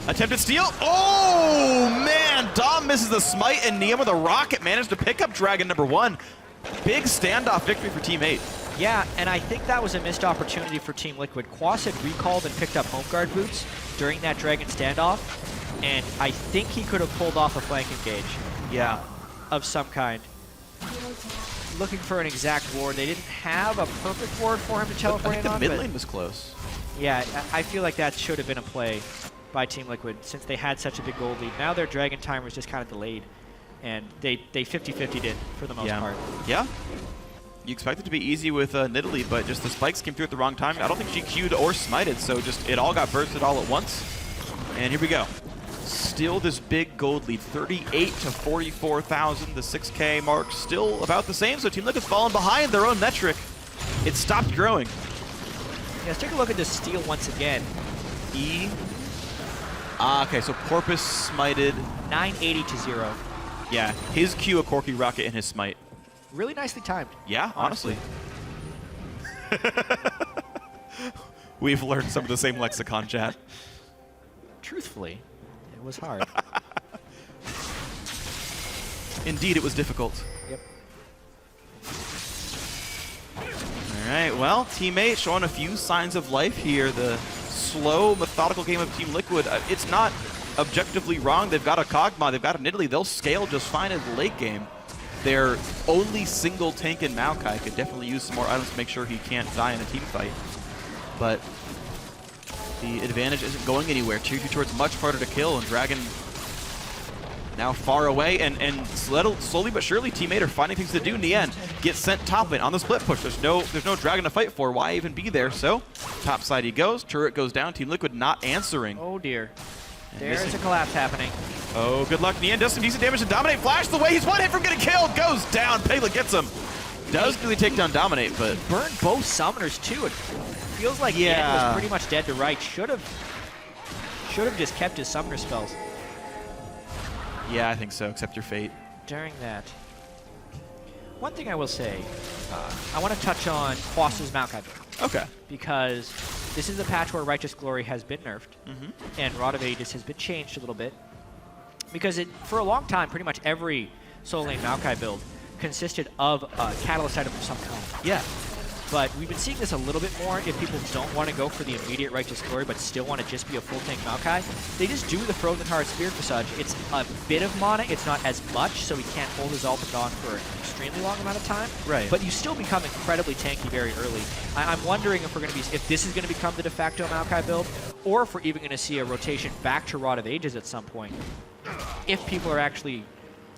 Attempted steal. Oh, man. Dom misses the smite, and Nien with a rocket managed to pick up Dragon number 1. Big standoff victory for Team 8. Yeah, and I think that was a missed opportunity for Team Liquid. Quas had recalled and picked up home guard boots during that Dragon standoff, and I think he could have pulled off a flank engage. Yeah. Of some kind. Looking for an exact ward. They didn't have a perfect ward for him to teleport in on. I think the mid lane was close. Yeah, I feel like that should have been a play by Team Liquid since they had such a big gold lead. Now their Dragon timer is just kind of delayed, and they 50-50'd it for the most part. Yeah. You expect it to be easy with Nidalee, but just the spikes came through at the wrong time. I don't think she Q'd or smited, so just it all got bursted all at once. And here we go. Still this big gold lead, 38 to 44,000. The 6K mark still about the same, so Team Liquid's fallen behind their own metric. It stopped growing. Yeah, let's take a look at this steal once again. Okay, so Porpoise smited. 980 to 0. Yeah, his Q, a Corki rocket, and his smite. Really nicely timed. Yeah, honestly. We've learned some of the same lexicon, Jatt. Truthfully, it was hard. Indeed, it was difficult. Yep. All right, well, Teammate showing a few signs of life here. The slow, methodical game of Team Liquid, it's not objectively wrong. They've got a Kog'Maw, they've got a Nidalee. They'll scale just fine in the late game. their only single tank in Maokai could definitely use some more items to make sure he can't die in a team fight. But the advantage isn't going anywhere. Tier 2 turret's much harder to kill, and Dragon now far away, and slowly but surely teammate are finding things to do. Nien gets sent top lane on the split push. There's no Dragon to fight for. Why even be there? So top side he goes. Turret goes down. Team Liquid not answering. Oh dear. There's a collapse happening. Oh, good luck. Nien does some decent damage to Dominate. Flash the way. He's one hit from getting killed. Goes down. Piglet gets him. Does really take down Dominate, but burned both summoners too. It feels like Nien was pretty much dead to right. Should have just kept his summoner spells. Yeah, I think so. Accept your fate. During that, one thing I will say, I want to touch on Quas's Maokai build. Okay. Because this is a patch where Righteous Glory has been nerfed, and Rod of Ages has been changed a little bit. Because for a long time, pretty much every solo lane Maokai build consisted of a catalyst item of some kind. Yeah. But we've been seeing this a little bit more if people don't want to go for the immediate Righteous Glory but still want to just be a full tank Maokai. They just do the Frozen Heart Spirit Visage. It's a bit of mana, it's not as much, so he can't hold his ult on for an extremely long amount of time. Right. But you still become incredibly tanky very early. I'm wondering if if this is going to become the de facto Maokai build, or if we're even going to see a rotation back to Rod of Ages at some point. If people are actually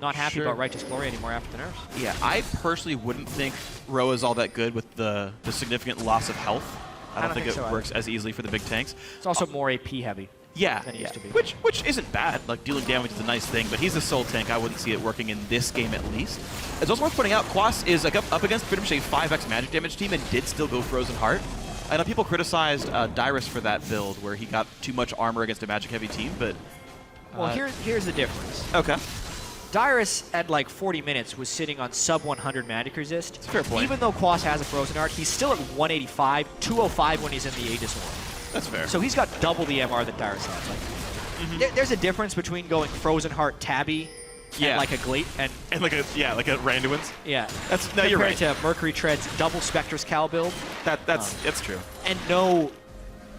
not happy about Righteous Glory anymore after the nerfs. Yeah, I personally wouldn't think Ro is all that good with the significant loss of health. I don't think it works as easily for the big tanks. It's also more AP heavy. Yeah, than it used to be. Which isn't bad. Like, dealing damage is a nice thing, but he's a soul tank. I wouldn't see it working in this game at least. It's also worth pointing out, Quas is like up against pretty much a 5x magic damage team and did still go Frozen Heart. I know people criticized Dyrus for that build where he got too much armor against a magic heavy team, but well, here's the difference. Okay. Dyrus at like 40 minutes was sitting on sub 100 magic resist. It's a fair point. Even though Quas has a Frozen Heart, he's still at 185, 205 when he's in the Aegis Aura. That's fair. So he's got double the MR that Dyrus has. Like, there's a difference between going Frozen Heart Tabby and like a Glate and like a Randuin's. Yeah. No, you're right. Compared to Mercury Tread's double Spectre's Cal build. That's true. And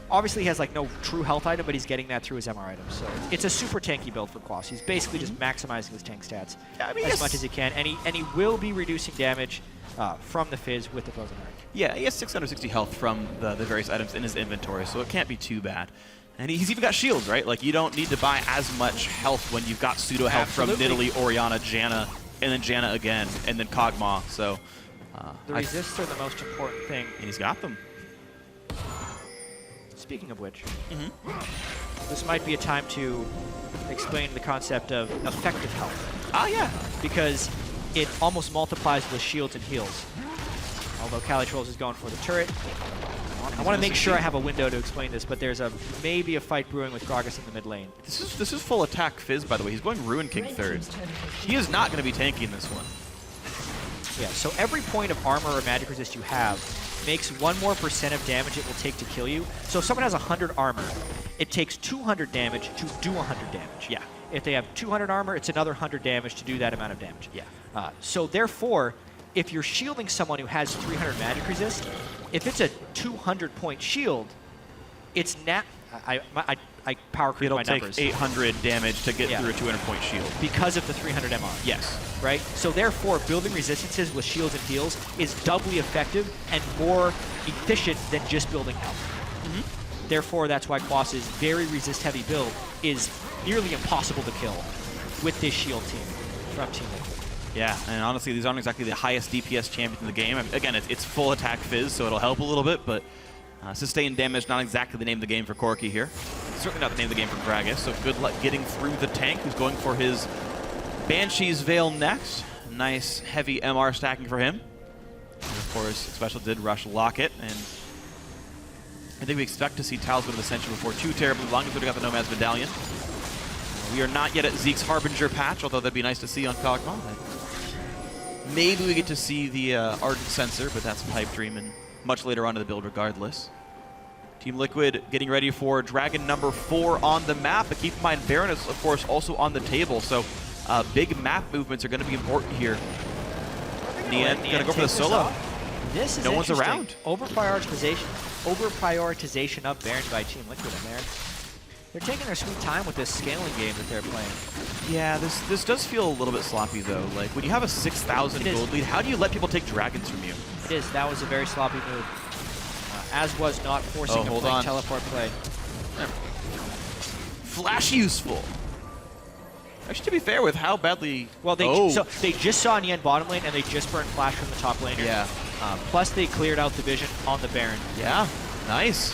obviously he has like no true health item, but he's getting that through his MR items. So it's a super tanky build for Quas. He's basically just maximizing his tank stats as much as he can, and he will be reducing damage from the Fizz with the Frozen Heart. Yeah, he has 660 health from the various items in his inventory, so it can't be too bad. And he's even got shields, right? Like, you don't need to buy as much health when you've got pseudo health from Nidalee, Orianna, Janna, and then Janna again, and then Kog'Maw. So the resists are the most important thing. And he's got them. Speaking of which, this might be a time to explain the concept of effective health. Ah, yeah. Because it almost multiplies with shields and heals. Although CaliTrolz is going for the turret. I want to make sure I have a window to explain this, but there's maybe a fight brewing with Gragas in the mid lane. This is full attack Fizz, by the way. He's going Ruin King third. He is not going to be tanking this one. Yeah, so every point of armor or magic resist you have makes 1% more of damage it will take to kill you. So if someone has 100 armor, it takes 200 damage to do 100 damage. Yeah. If they have 200 armor, it's another 100 damage to do that amount of damage. Yeah. So therefore, if you're shielding someone who has 300 magic resist, if it's a 200-point shield, it's I power creep my numbers. It'll take 800 damage to get through a 200-point shield. Because of the 300 MR. Yes. Right? So therefore, building resistances with shields and heals is doubly effective and more efficient than just building health. Therefore, that's why Quas's very resist-heavy build is nearly impossible to kill with this shield team from Team Liquid. Yeah, and honestly, these aren't exactly the highest DPS champions in the game. Again, it's full attack Fizz, so it'll help a little bit, but sustained damage, not exactly the name of the game for Corki here. Certainly not the name of the game for Gragas, so good luck getting through the tank, who's going for his Banshee's Veil next. Nice, heavy MR stacking for him. And of course, Xpecial did rush Locket, and I think we expect to see Talisman of Ascension before too terribly long as we got the Nomad's Medallion. We are not yet at Zeke's Harbinger patch, although that'd be nice to see on Kog'Maw. Maybe we get to see the Ardent Sensor, but that's a pipe dream and much later on in the build regardless. Team Liquid getting ready for Dragon number 4 on the map, but keep in mind Baron is, of course, also on the table, so big map movements are going to be important here. Nien going to go for the solo. This is no one's around. Overprioritization of Baron by Team Liquid in there. They're taking their sweet time with this scaling game that they're playing. Yeah, this does feel a little bit sloppy though. Like when you have a 6,000 gold lead, how do you let people take dragons from you? It is. That was a very sloppy move. As was not forcing a Phreak teleport play. Flash useful. Actually, to be fair with how badly... Well, so they just saw Nien bottom lane, and they just burned Flash from the top laner. Yeah. Plus, they cleared out the vision on the Baron. Yeah, nice.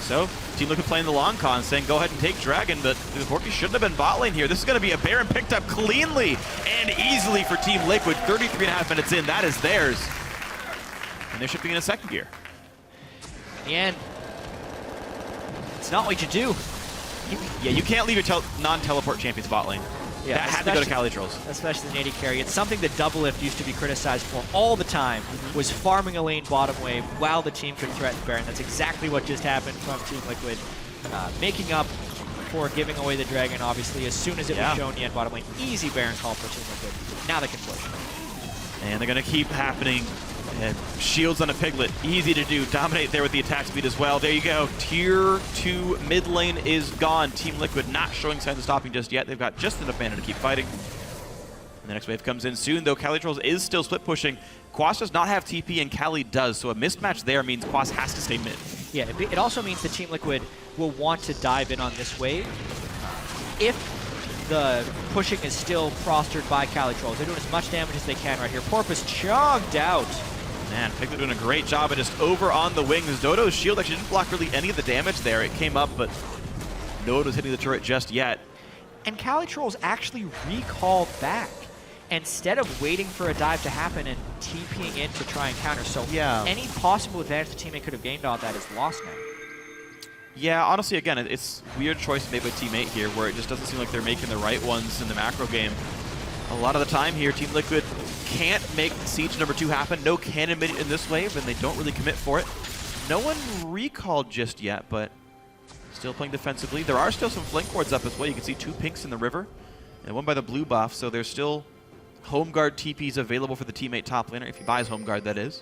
So, Team Liquid playing the long con, saying go ahead and take Dragon, but the Corki shouldn't have been bot lane here. This is going to be a Baron picked up cleanly and easily for Team Liquid. 33.5 minutes in, that is theirs. And they're shifting into second gear. Nien, it's not what you do. Yeah, you can't leave your non-teleport champions bot lane. Yeah, that had to go to CaliTrolz. Especially the AD carry. It's something that Doublelift used to be criticized for all the time, was farming a lane bottom wave while the team could threaten Baron. That's exactly what just happened from Team Liquid. Making up for giving away the Dragon, obviously, as soon as it was shown Nien bottom lane. Easy Baron call for Team Liquid. Now they can push. And they're going to keep happening. And shields on a Piglet, easy to do. Dominate there with the attack speed as well. There you go. Tier 2 mid lane is gone. Team Liquid not showing signs of stopping just yet. They've got just enough mana to keep fighting. And the next wave comes in soon, though CaliTrolz is still split pushing. Quas does not have TP and Cali does, so a mismatch there means Quas has to stay mid. Yeah, it also means that Team Liquid will want to dive in on this wave. If the pushing is still fostered by CaliTrolz, they're doing as much damage as they can right here. Porpoise chugged out. Man, Piglet doing a great job of just over on the wings. Dodo's shield actually didn't block really any of the damage there. It came up, but no one was hitting the turret just yet. And CaliTrolz actually recalled back instead of waiting for a dive to happen and TPing in to try and counter. So any possible advantage the teammate could have gained on that is lost now. Yeah, honestly, again, it's weird choice made by teammate here where it just doesn't seem like they're making the right ones in the macro game. A lot of the time here, Team Liquid can't make Siege number 2 happen. No cannon mid in this wave, and they don't really commit for it. No one recalled just yet, but still playing defensively. There are still some flank wards up as well. You can see 2 pinks in the river, and one by the blue buff, so there's still home guard TPs available for the teammate top laner, if he buys home guard, that is.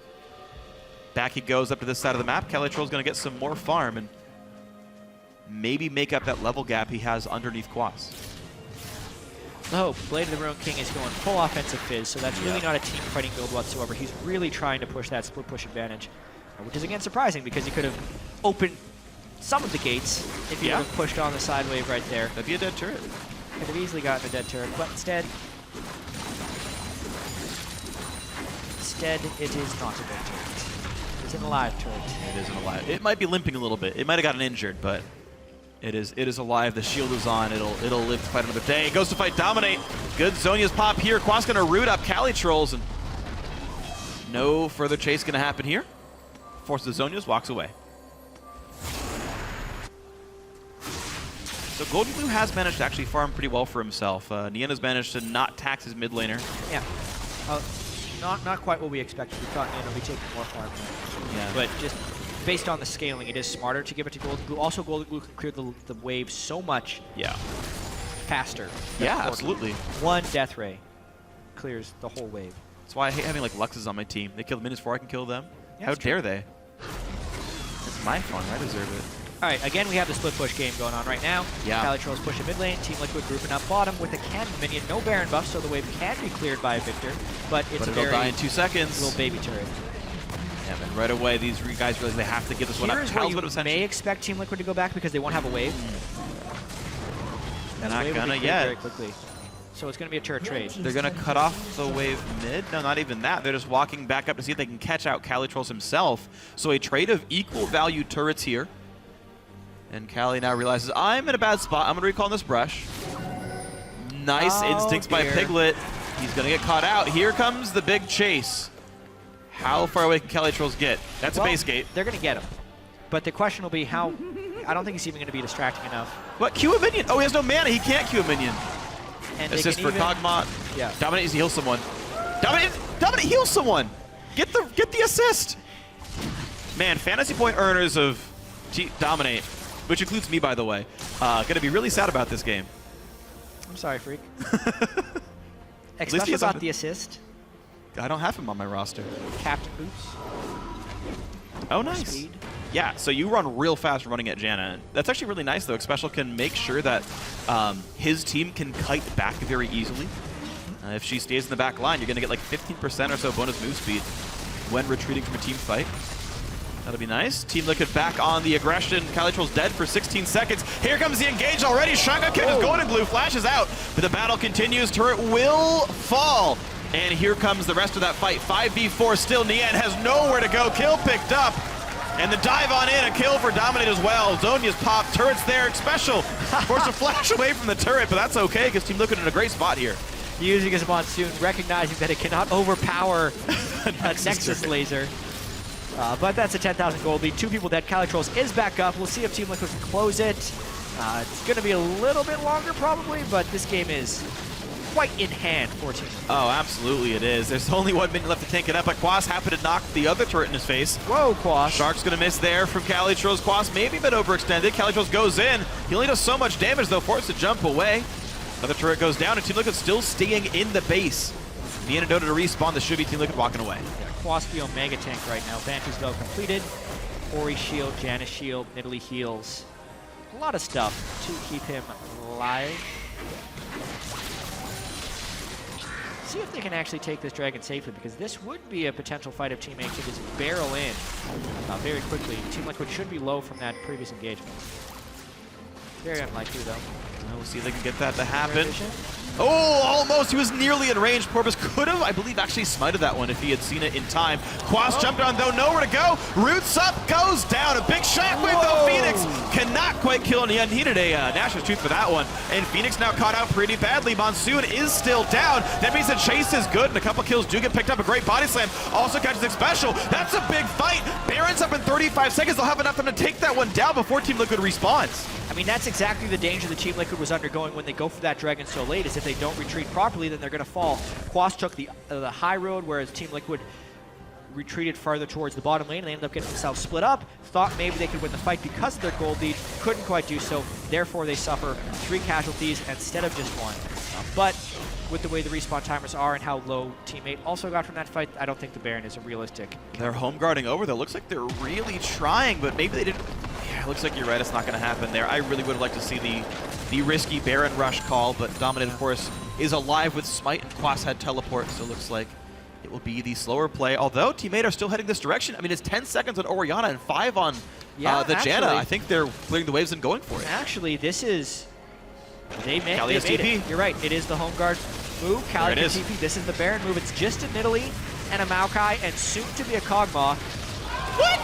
Back he goes up to this side of the map. CaliTrolz going to get some more farm and maybe make up that level gap he has underneath Quas. Oh, Blade of the Ruined King is going full offensive Fizz, so that's really not a team fighting build whatsoever. He's really trying to push that split push advantage, which is again surprising because he could have opened some of the gates if he would have pushed on the side wave right there. That'd be a dead turret. Could have easily gotten a dead turret, but instead it is not a dead turret. It's an alive turret. It is an alive. It might be limping a little bit. It might have gotten injured, but it is alive. The shield is on. It'll live to fight another day. It goes to fight Dominate. Good Zhonya's pop here. Quas gonna root up CaliTrolz, and no further chase gonna happen here. Forces the Zhonyas, walks away. So Goldenglue has managed to actually farm pretty well for himself. Nien has managed to not tax his mid laner. Yeah. Not quite what we expected. We thought Nien would be taking more farm. Yeah. But just based on the scaling, it is smarter to give it to Goldenglue. Also, Goldenglue can clear the wave so much faster. Yeah, absolutely. One death ray clears the whole wave. That's why I hate having like Luxes on my team. They kill the minions before I can kill them. Yeah, how dare they? It's my fun. I deserve it. All right, again, we have the split push game going on right now. Yeah. CaliTrolz pushing mid lane, Team Liquid grouping up bottom with a cannon minion. No Baron buff, so the wave can be cleared by Viktor, but it's a very die in 2 seconds. Little baby turret. Yeah, and right away, these guys realize they have to get this one up. Here's where you may expect Team Liquid to go back because they won't have a wave. They're not gonna yet. Very quickly. So it's going to be a turret trade. They're going to cut off the wave mid? No, not even that. They're just walking back up to see if they can catch out CaliTrolz himself. So a trade of equal value turrets here. And Cali now realizes, I'm in a bad spot. I'm going to recall on this brush. Nice instincts by Piglet. He's going to get caught out. Here comes the big chase. How far away can CaliTrolz get? That's a base gate. They're going to get him. But the question will be how... I don't think he's even going to be distracting enough. What? Q a minion? Oh, he has no mana. He can't Q a minion. And assist for Kog'Maw. Yeah. Dominate needs to heal someone. Dominate heal someone. Get the assist. Man, fantasy point earners of Dominate, which includes me, by the way, gonna be really sad about this game. I'm sorry, Phreak. Xpecial got the assist. I don't have him on my roster. Captain boots. Oh, nice. Speed. Yeah, so you run real fast running at Janna. That's actually really nice, though. Xpecial can make sure that his team can kite back very easily. If she stays in the back line, you're going to get like 15% or so bonus move speed when retreating from a team fight. That'll be nice. Team Liquid back on the aggression. CaliTrolz dead for 16 seconds. Here comes the engage already. Shotgun kick is Goldenglue, flashes out. But the battle continues. Turret will fall. And here comes the rest of that fight. 5v4 still. Nien has nowhere to go. Kill picked up. And the dive on in. A kill for Dominate as well. Zhonya's popped. Turret's there. Xpecial forced to flash away from the turret. But that's okay because Team Liquid in a great spot here. Using his Monsoon, recognizing that it cannot overpower a Nexus laser. But that's a 10,000 gold lead. 2 people dead. CaliTrolz is back up. We'll see if Team Liquid can close it. It's going to be a little bit longer probably, but this game is quite in hand for Team Liquid. Oh, absolutely it is. There's only 1 minute left to tank it up, but Quas happened to knock the other turret in his face. Whoa, Quas. Shark's going to miss there from CaliTrolz. Quas maybe a bit overextended. CaliTrolz goes in. He only does so much damage, though, forced to jump away. Another turret goes down, and Team Liquid still staying in the base. The antidote to respawn. This should be Team Liquid walking away. Yeah, Quas the Omega tank right now. Banshee's Veil completed. Ori shield, Janna shield, Nidalee heals. A lot of stuff to keep him alive. See if they can actually take this dragon safely, because this would be a potential fight if teammates could just barrel in very quickly. Team Liquid should be low from that previous engagement. Very unlikely, though. We'll see if they can get that to happen. Oh, almost. He was nearly in range. Porpoise could have, I believe, actually smited that one if he had seen it in time. Quas jumped on, though. Nowhere to go. Roots up, goes down. A big shockwave, though. FeniX cannot quite kill Nien. Needed a Nash's Tooth for that one. And FeniX now caught out pretty badly. Monsoon is still down. That means the chase is good, and a couple kills do get picked up. A great body slam. Also catches Xpecial. That's a big fight. Baron's up in 35 seconds. They'll have enough time to take that one down before Team Liquid respawns. I mean, that's exactly the danger the Team Liquid was undergoing when they go for that dragon so late, is if they don't retreat properly, then they're going to fall. Quas took the high road, whereas Team Liquid retreated farther towards the bottom lane, and they ended up getting themselves split up. Thought maybe they could win the fight because of their gold lead. Couldn't quite do so. Therefore, they suffer 3 casualties instead of just 1. But with the way the respawn timers are and how low teammate also got from that fight, I don't think the Baron is a realistic. They're home guarding over, though. Looks like they're really trying, but maybe they didn't. Yeah, it looks like you're right. It's not going to happen there. I really would have liked to see the risky Baron rush call, but Dominate, of course, is alive with Smite, and Quas had teleport, so it looks like it will be the slower play. Although teammate are still heading this direction. I mean, it's 10 seconds on Orianna and 5 on the Janna. I think they're clearing the waves and going for it. Actually, this is... They made TP. it. You're right. It is the home guard move. Cali can TP. This is the Baron move. It's just a Nidalee and a Maokai and soon to be a Kog'Maw. What?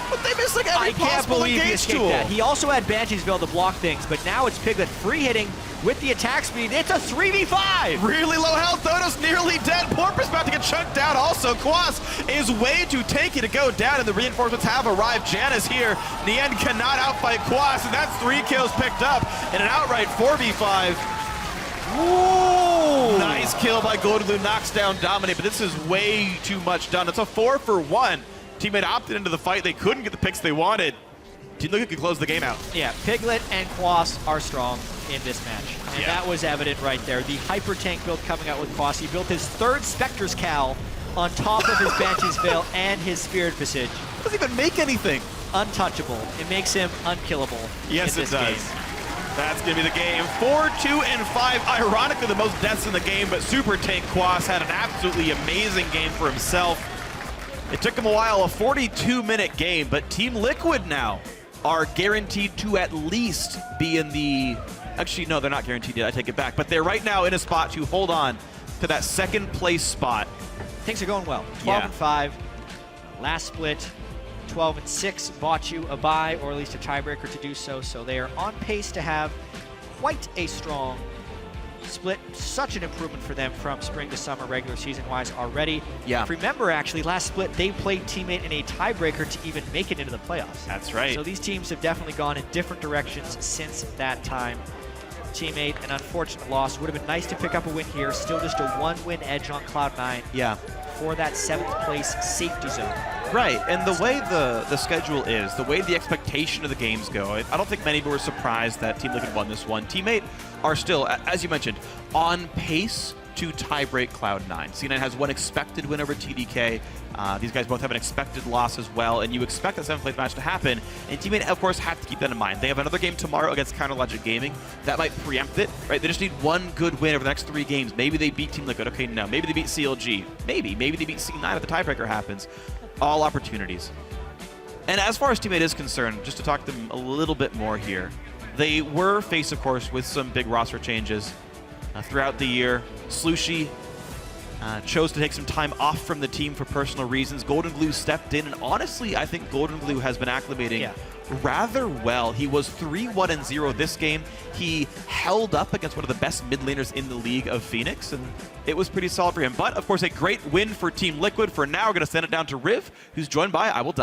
But they missed like every possible engage tool. That. He also had Banshee's Veil to block things, but now it's Piglet free hitting with the attack speed. It's a 3v5. Really low health. Thodos nearly dead. Porpoise about to get chunked down. Also, Quas is way too tanky to go down, and the reinforcements have arrived. Janna's here. Nien cannot outfight Quas, and that's 3 kills picked up in an outright 4v5. Ooh. Nice kill by Goldenglue. Knocks down Dominate, but this is way too much done. It's a 4-for-1. Teammate opted into the fight. They couldn't get the picks they wanted. Team Liquid could close the game out. Yeah, Piglet and Quas are strong in this match. And that was evident right there. The hyper tank build coming out with Quas. He built his 3rd Spectre's Cal on top of his Banshee's Veil and his Spirit Visage. Doesn't even make anything. Untouchable. It makes him unkillable. Yes, in it this does. game. That's going to be the game. 4-2-5. Ironically, the most deaths in the game, but Super Tank Quas had an absolutely amazing game for himself. It took him a while, a 42-minute game, but Team Liquid now are guaranteed to at least be in the... Actually, no, they're not guaranteed yet. I take it back. But they're right now in a spot to hold on to that 2nd place spot. Things are going well. 12-5. Last split, 12-6 bought you a bye, or at least a tiebreaker to do so. So they are on pace to have quite a strong split. Such an improvement for them from spring to summer regular season-wise already. Yeah. If you remember, actually, last split, they played teammate in a tiebreaker to even make it into the playoffs. That's right. So these teams have definitely gone in different directions since that time. Teammate, an unfortunate loss. Would have been nice to pick up a win here. Still just a 1-win edge on Cloud9. Yeah. For that 7th place safety zone. Right, and the way the schedule is, the way the expectation of the games go, I don't think many people were surprised that Team Liquid won this one. Teammate are still, as you mentioned, on pace to tie-break Cloud9. C9 has one expected win over TDK. These guys both have an expected loss as well, and you expect that 7th place match to happen. And Teammate, of course, have to keep that in mind. They have another game tomorrow against Counterlogic Gaming. That might preempt it, right? They just need one good win over the next 3 games. Maybe they beat Team Liquid. Okay, no. Maybe they beat CLG. Maybe they beat C9 if the tiebreaker happens. All opportunities. And as far as Teammate is concerned, just to talk to them a little bit more here, they were faced, of course, with some big roster changes throughout the year. Slushy chose to take some time off from the team for personal reasons. Goldenglue stepped in, and honestly, I think Goldenglue has been acclimating rather well. He was 3-1-0 this game. He held up against one of the best mid laners in the league of FeniX, and it was pretty solid for him. But, of course, a great win for Team Liquid. For now, we're going to send it down to Riv, who's joined by IWillDominate.